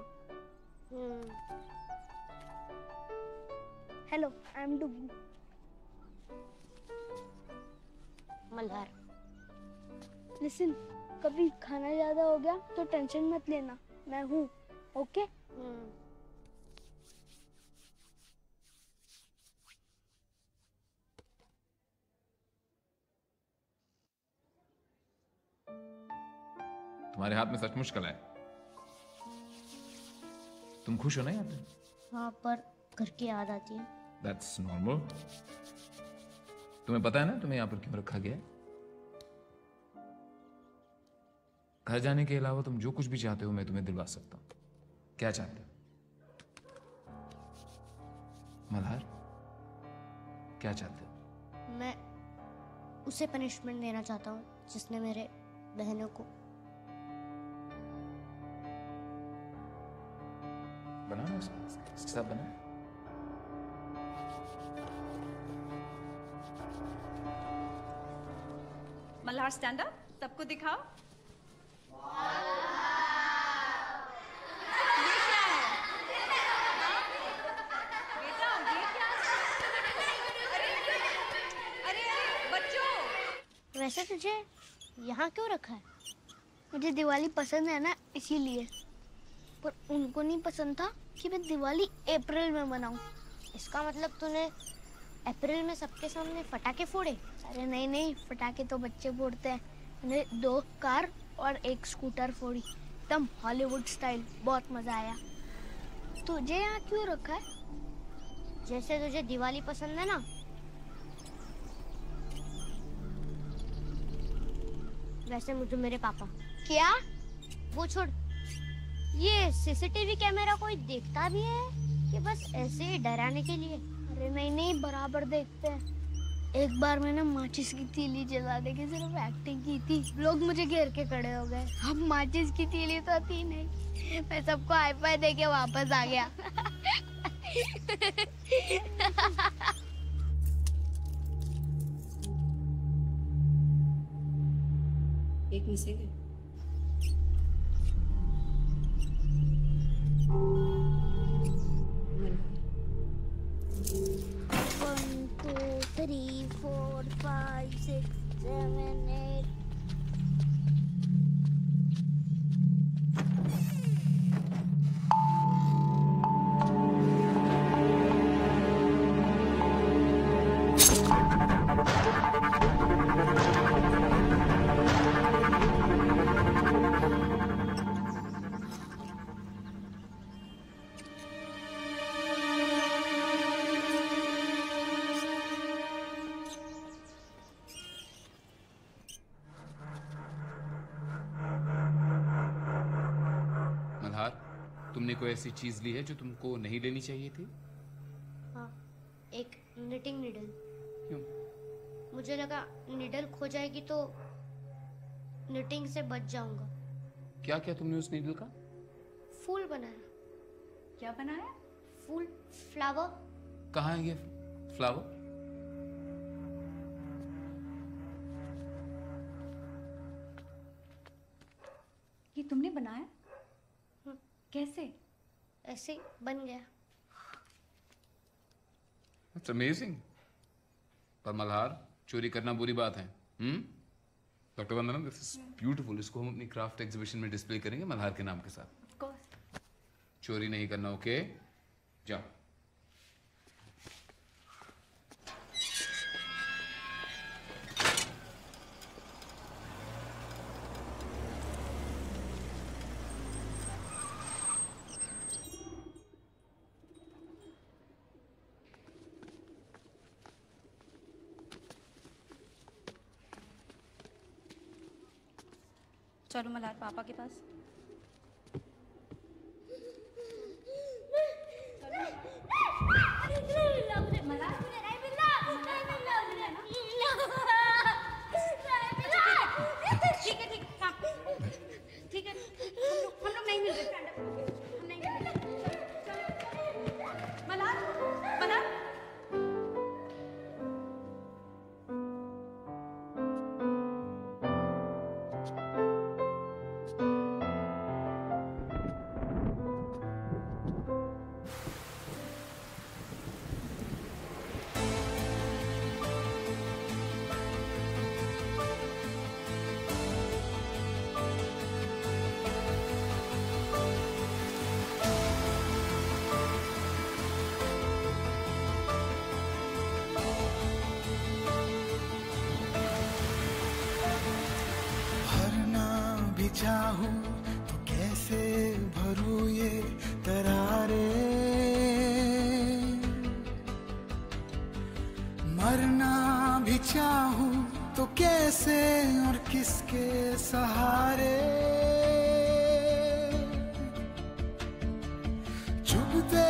Hello, I am Dugu. Malhar, listen, कभी खाना ज्यादा हो गया तो टेंशन मत लेना, मैं हूँ, ओके? तुम्हारे हाथ में सचमुच कला है। तुम खुश हो ना यहाँ पे? हाँ, पर घर की याद आती है। That's normal. तुम्हें पता है ना तुम्हें यहाँ पर क्यों रखा गया है? घर जाने के अलावा तुम जो कुछ भी चाहते हो मैं तुम्हें दिलवा सकता हूँ। क्या चाहते हो? मल्हार, क्या चाहते हो? मैं उसे पनिशमेंट देना चाहता हूँ जिसने मेरे बहनों को बनाना इसके साथ बना। मल्हार स्टैंड अप, सबको दिखाओ। ये क्या है? बेटा, ये क्या है? अरे बच्चों! वैसे तुझे यहाँ क्यों रखा है? मुझे दिवाली पसंद है ना, इसीलिए। पर उनको नहीं पसंद था कि मैं दिवाली अप्रैल में मनाऊं। इसका मतलब तूने अप्रैल में सबके सामने पटाखे फोड़े? अरे नहीं नहीं, पटाखे तो बच्चे फोड़ते हैं। मैंने 2 कार और 1 स्कूटर फोड़ी, एकदम हॉलीवुड स्टाइल। बहुत मजा आया। तुझे यहाँ क्यों रखा है? जैसे तुझे दिवाली पसंद है ना, वैसे मुझे मेरे पापा। क्या? वो छोड़, ये सीसीटीवी कैमरा कोई देखता भी है कि बस ऐसे ही डराने के लिए? अरे नहीं नहीं, बराबर देखते हैं। एक बार मैंने माचिस की तीली जलाने की सिर्फ एक्टिंग की थी, लोग मुझे घेर के खड़े हो गए। अब माचिस की तीली तो थी नहीं, मैं सबको हाई फाई देके वापस आ गया। एक मिनट। 1 2 3 4 5 6 7 8 तुमने कोई ऐसी चीज ली है जो तुमको नहीं लेनी चाहिए थी? हाँ, एक निटिंग नीडल। क्यों? मुझे लगा नीडल खो जाएगी तो निटिंग से बच जाऊंगा। क्या क्या तुमने उस नीडल का? फूल बनाया। क्या बनाया? फूल, फ्लावर। कहाँ है ये फ्लावर? ये तुमने बनाया? कैसे? ऐसे बन गया। It's amazing. पर मल्हार, चोरी करना बुरी बात है। Doctor Vandana, this is beautiful. इसको हम अपनी क्राफ्ट एग्जीबिशन में डिस्प्ले करेंगे मल्हार के नाम के साथ। चोरी नहीं करना, ओके? जाओ। चलो मल्हार पापा के पास। ठीक है, हाँ ठीक है, हम लोग नहीं मिल रहे, हम नहीं मिल रहे। मल्हार, मल्हार चाहूं तो कैसे भरूं ये दरारे, मरना भी चाहूं तो कैसे और किसके सहारे, चुभते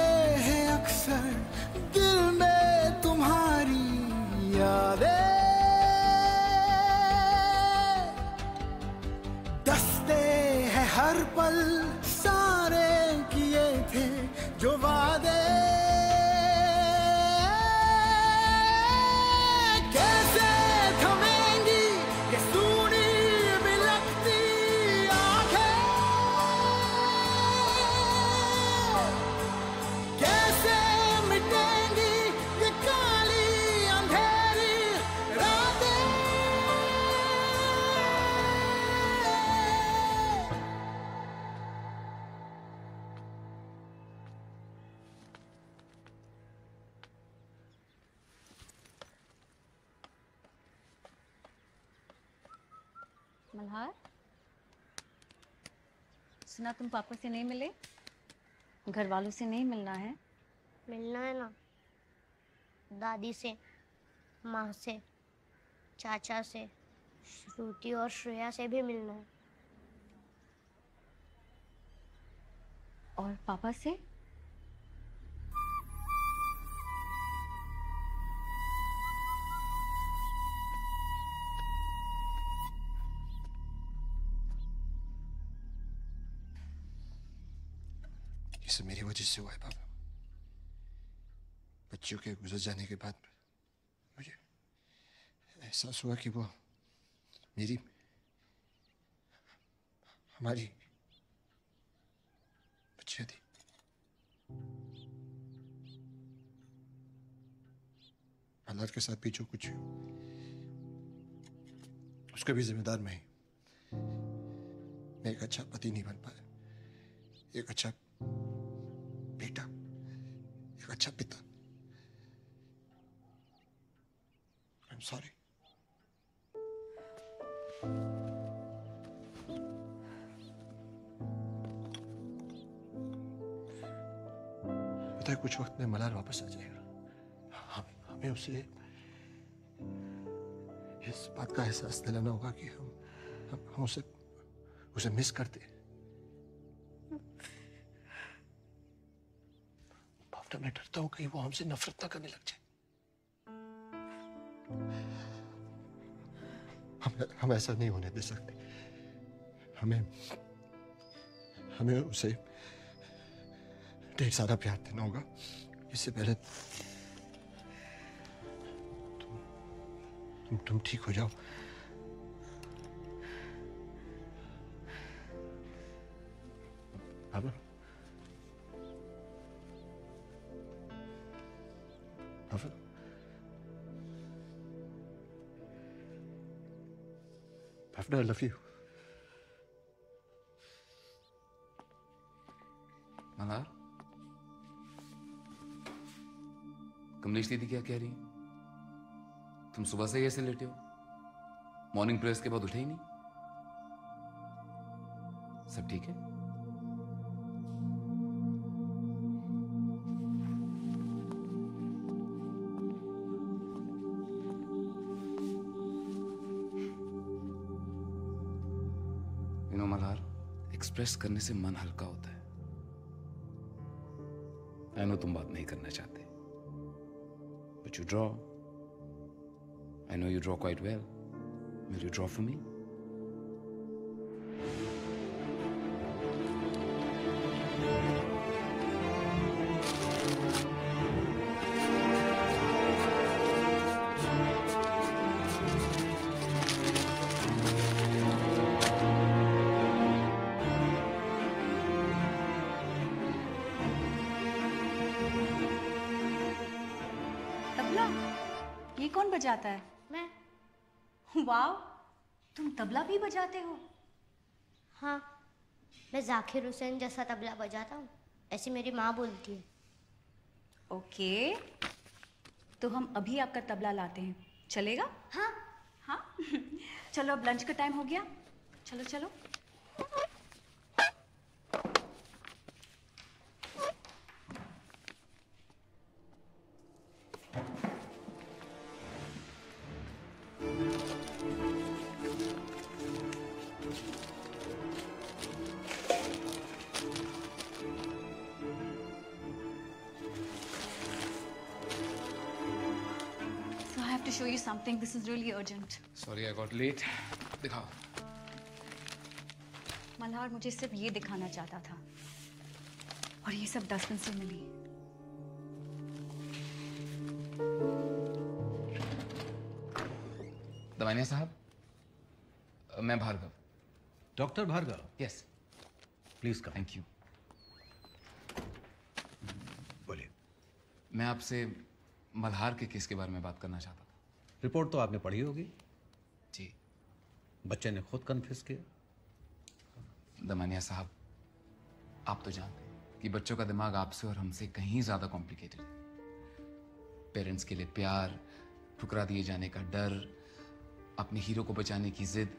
हैं अक्सर दिल में तुम्हारी यादें, हर पल सारे किए थे जो वादे, कैसे थमेंगी ये सूनी बिलखती आंखें, कैसे मिटेंगी ये काली अंधेरी रातें। मल्हार, सुना तुम पापा से नहीं मिले? घर वालों से नहीं मिलना है? मिलना है ना, दादी से, माँ से, चाचा से, श्रुति और श्रेया से भी मिलना है। और पापा से? ये सब मेरी वजह से हुआ है पापा। बच्चों के गुजर जाने के बाद मुझे एहसास हुआ कि वो मेरी, हमारी बच्चियां थी। हालात के साथ भी जो कुछ उसका भी जिम्मेदार मैं ही। मैं एक अच्छा पति नहीं बन पाया, एक अच्छा बेटा, एक अच्छा पिता। I'm sorry. पता है कुछ वक्त में मल्हार वापस आ जाएगा। हमें उसे इस बात का एहसास दिलाना होगा कि हम उसे मिस करते हैं। भावना, मैं डरता हूँ कहीं वो हमसे नफरत ना करने लग जाए। हम ऐसा नहीं होने दे सकते। हमें उसे ढेर सारा प्यार देना होगा। इससे पहले तुम ठीक हो जाओ। पापा, पापा, After I love you. Malhar, Kamlesh दीदी क्या कह रही? तुम सुबह से ही ऐसे लेटे हो? मॉर्निंग प्रेयर्स के बाद उठे ही नहीं? सब ठीक है? मल्हार, एक्सप्रेस करने से मन हल्का होता है। आई नो तुम बात नहीं करना चाहते, but you draw. I know you draw quite well. Will you draw for me? Tabla? ये कौन बजाता है? मैं। वाह, तुम तबला भी बजाते हो? हाँ, मैं जाकिर हुसैन जैसा तबला बजाता हूँ, ऐसी मेरी माँ बोलती है। ओके, तो हम अभी आपका तबला लाते हैं, चलेगा? हाँ हाँ। चलो अब लंच का टाइम हो गया, चलो चलो। Show you something. This is really urgent. Sorry, I got late. दिखाओ। मल्हार मुझे सिर्फ ये दिखाना चाहता था, और ये सब डस्टबिन से मिली। दवानिया साहब, मैं Bhargav. Doctor Bhargav? Yes. Please come. Thank you. बोलिए। मैं आपसे मल्हार के केस के बारे में बात करना चाहता था। रिपोर्ट तो आपने पढ़ी होगी? जी। बच्चे ने खुद कन्फेस किया। दमानिया साहब, आप तो जानते हैं कि बच्चों का दिमाग आपसे और हमसे कहीं ज्यादा कॉम्प्लिकेटेड है। पेरेंट्स के लिए प्यार, ठुकरा दिए जाने का डर, अपने हीरो को बचाने की जिद।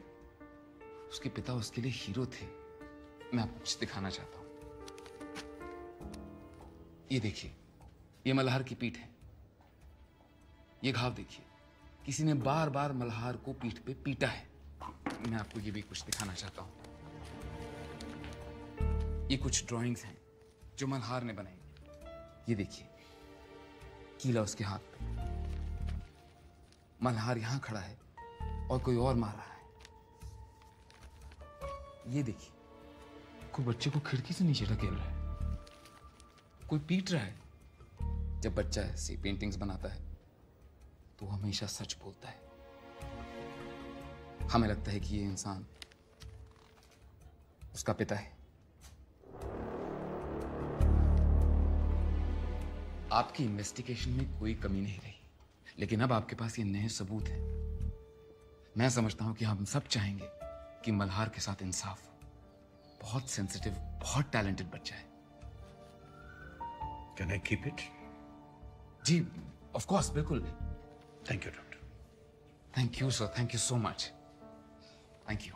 उसके पिता उसके लिए हीरो थे। मैं आपको कुछ दिखाना चाहता हूं। ये देखिए, ये मल्हार की पीठ है। ये घाव देखिए, किसी ने बार बार मल्हार को पीठ पे पीटा है। मैं आपको ये भी कुछ दिखाना चाहता हूं। ये कुछ ड्राइंग्स हैं जो मल्हार ने बनाई। ये देखिए, कीला उसके हाथ पे। मल्हार यहां खड़ा है और कोई और मार रहा है। ये देखिए, कोई बच्चे को खिड़की से नीचे ढकेल रहा है, कोई पीट रहा है। जब बच्चा ऐसी पेंटिंग्स बनाता है तो हमेशा सच बोलता है। हमें लगता है कि ये इंसान उसका पिता है। आपकी इन्वेस्टिगेशन में कोई कमी नहीं रही, लेकिन अब आपके पास ये नए सबूत हैं। मैं समझता हूं कि हम सब चाहेंगे कि मल्हार के साथ इंसाफ हो। बहुत सेंसिटिव, बहुत टैलेंटेड बच्चा है। Can I keep it? जी, ऑफ कोर्स, बिल्कुल। Thank you doctor. Thank you sir, thank you so much. Thank you.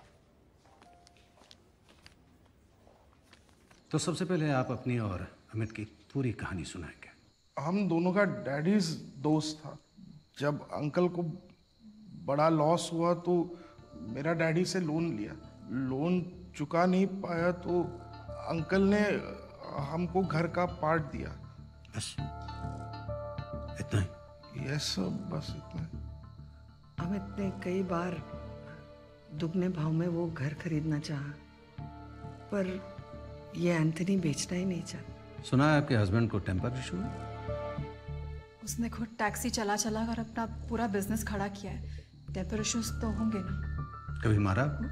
तो सबसे पहले आप अपनी और अमित की पूरी कहानी सुनाएंगे। हम दोनों का डैडीज दोस्त था। जब अंकल को बड़ा लॉस हुआ तो मेरा डैडी से लोन लिया। लोन चुका नहीं पाया तो अंकल ने हमको घर का पार्ट दिया। बस इतना ही? यस सर, बस इतना ही। अमित ने कई बार दुगने भाव में वो घर खरीदना चाहा, पर ये एंथनी बेचना ही नहीं चाहता। सुना है आपके हस्बैंड को टेम्पर इशू है? उसने खुद टैक्सी चला चला कर अपना पूरा बिजनेस खड़ा किया है। टेम्पर इश्यूज तो होंगे ना। कभी मारा आपको?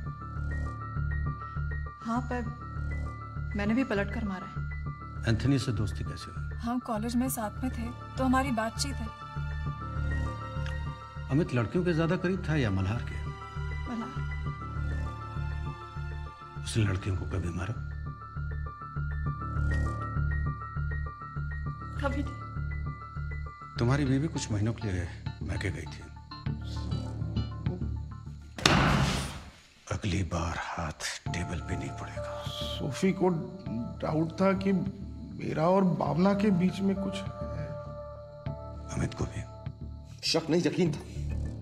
हाँ, पर मैंने भी पलट कर मारा है। एंथनी से दोस्ती कैसे हुई? हम कॉलेज में साथ में थे तो हमारी बातचीत है। अमित लड़कियों के ज्यादा करीब था या मल्हार के? मल्हार। दूसरी लड़कियों को कभी मारा? कभी नहीं। तुम्हारी बीवी कुछ महीनों के लिए मैके गई थी। अगली बार हाथ टेबल पे नहीं पड़ेगा। सोफी को डाउट था कि मेरा और भावना के बीच में कुछ है। अमित को भी शक नहीं, यकीन था।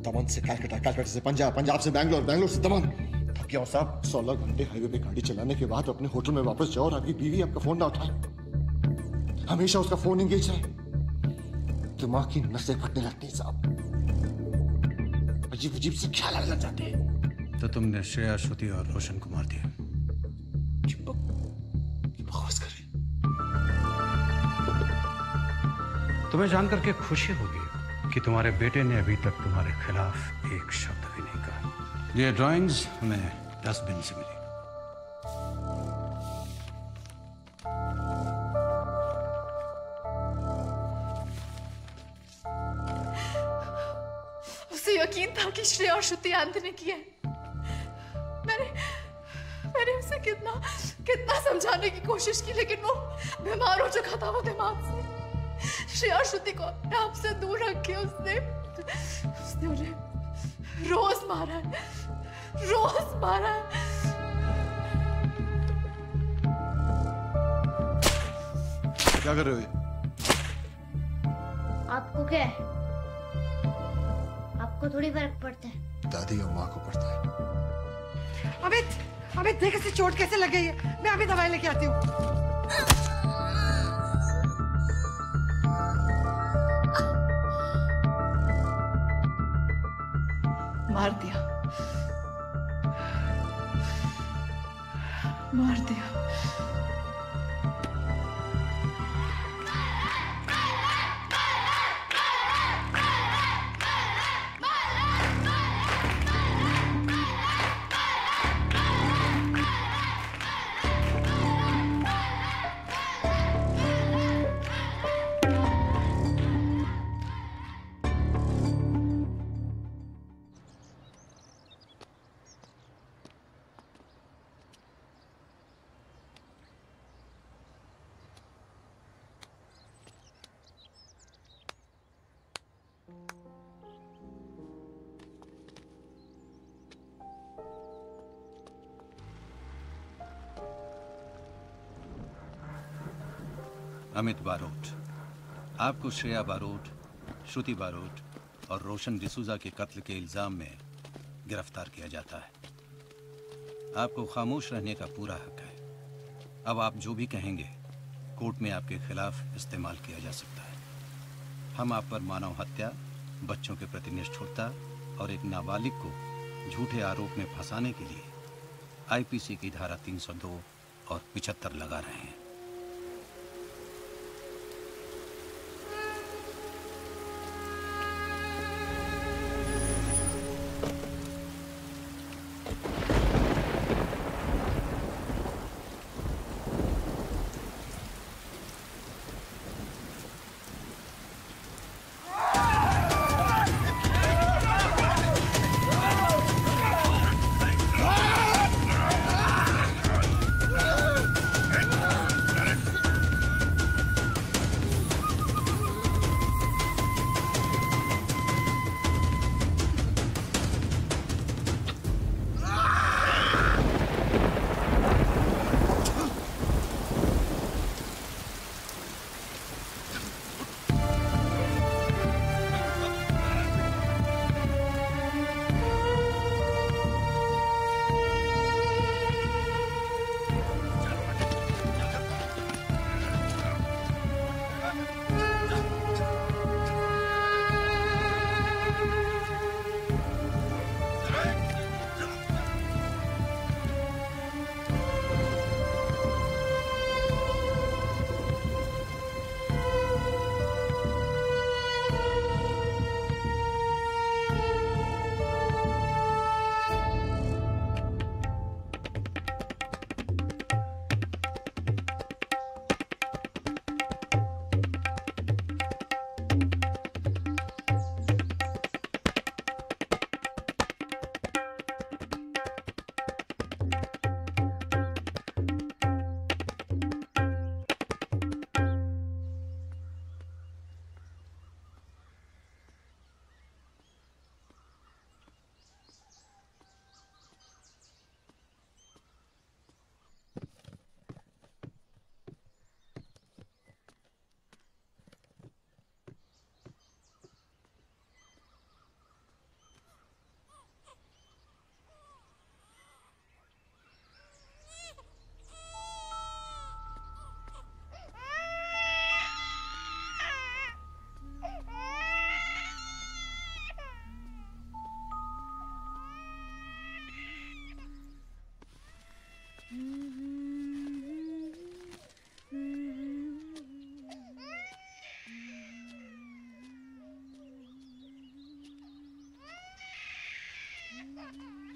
दमन से कलकत्ता, कलकत्ता से पंजाब, पंजाब से बैंगलोर, बैंगलोर से दमन। थक गया साहब। 16 घंटे हाईवे पे गाड़ी चलाने के बाद अपने होटल में वापस जाओ और आपकी बीवी आपका फोन ना उठाए। हमेशा उसका फोन एंगेज रहे। दिमाग की नसें फटने लगती हैं साहब। अजीब अजीब से ख्याल आने लग जाते हैं। तो तुमने श्रेया, श्रुति और रोशन को मार दिया। बकवास कर रही। तुम्हें जानकर के खुशी होगी कि तुम्हारे बेटे ने अभी तक तुम्हारे खिलाफ एक शब्द भी नहीं कहा। ये ड्राइंग्स हमें डस्टबिन से मिली। उसे यकीन था कि श्रेया और श्रुति आंटी ने किया है। मैंने उसे कितना समझाने की कोशिश की, लेकिन वो बीमार हो चुका था वो दिमाग से। श्रेया और श्रुति को अपने आप से दूर रख के उसने उन्हें रोज मारा है, रोज मारा है। क्या कर रहे हो ये? आपको क्या है? आपको थोड़ी फर्क पड़ता है। दादी और माँ को पड़ता है। अमित देख इसे चोट कैसे लग गई है। मैं अभी दवाई लेके आती हूँ। मार दिया, मार दिया। अमित बारोट, आपको श्रेया बारोट, श्रुति बारोट और रोशन डिसूजा के कत्ल के इल्जाम में गिरफ्तार किया जाता है। आपको खामोश रहने का पूरा हक है। अब आप जो भी कहेंगे कोर्ट में आपके खिलाफ इस्तेमाल किया जा सकता है। हम आप पर मानव हत्या, बच्चों के प्रति निष्ठुरता और एक नाबालिग को झूठे आरोप में फंसाने के लिए आईपीसी की धारा 302 और 75 लगा रहे हैं। है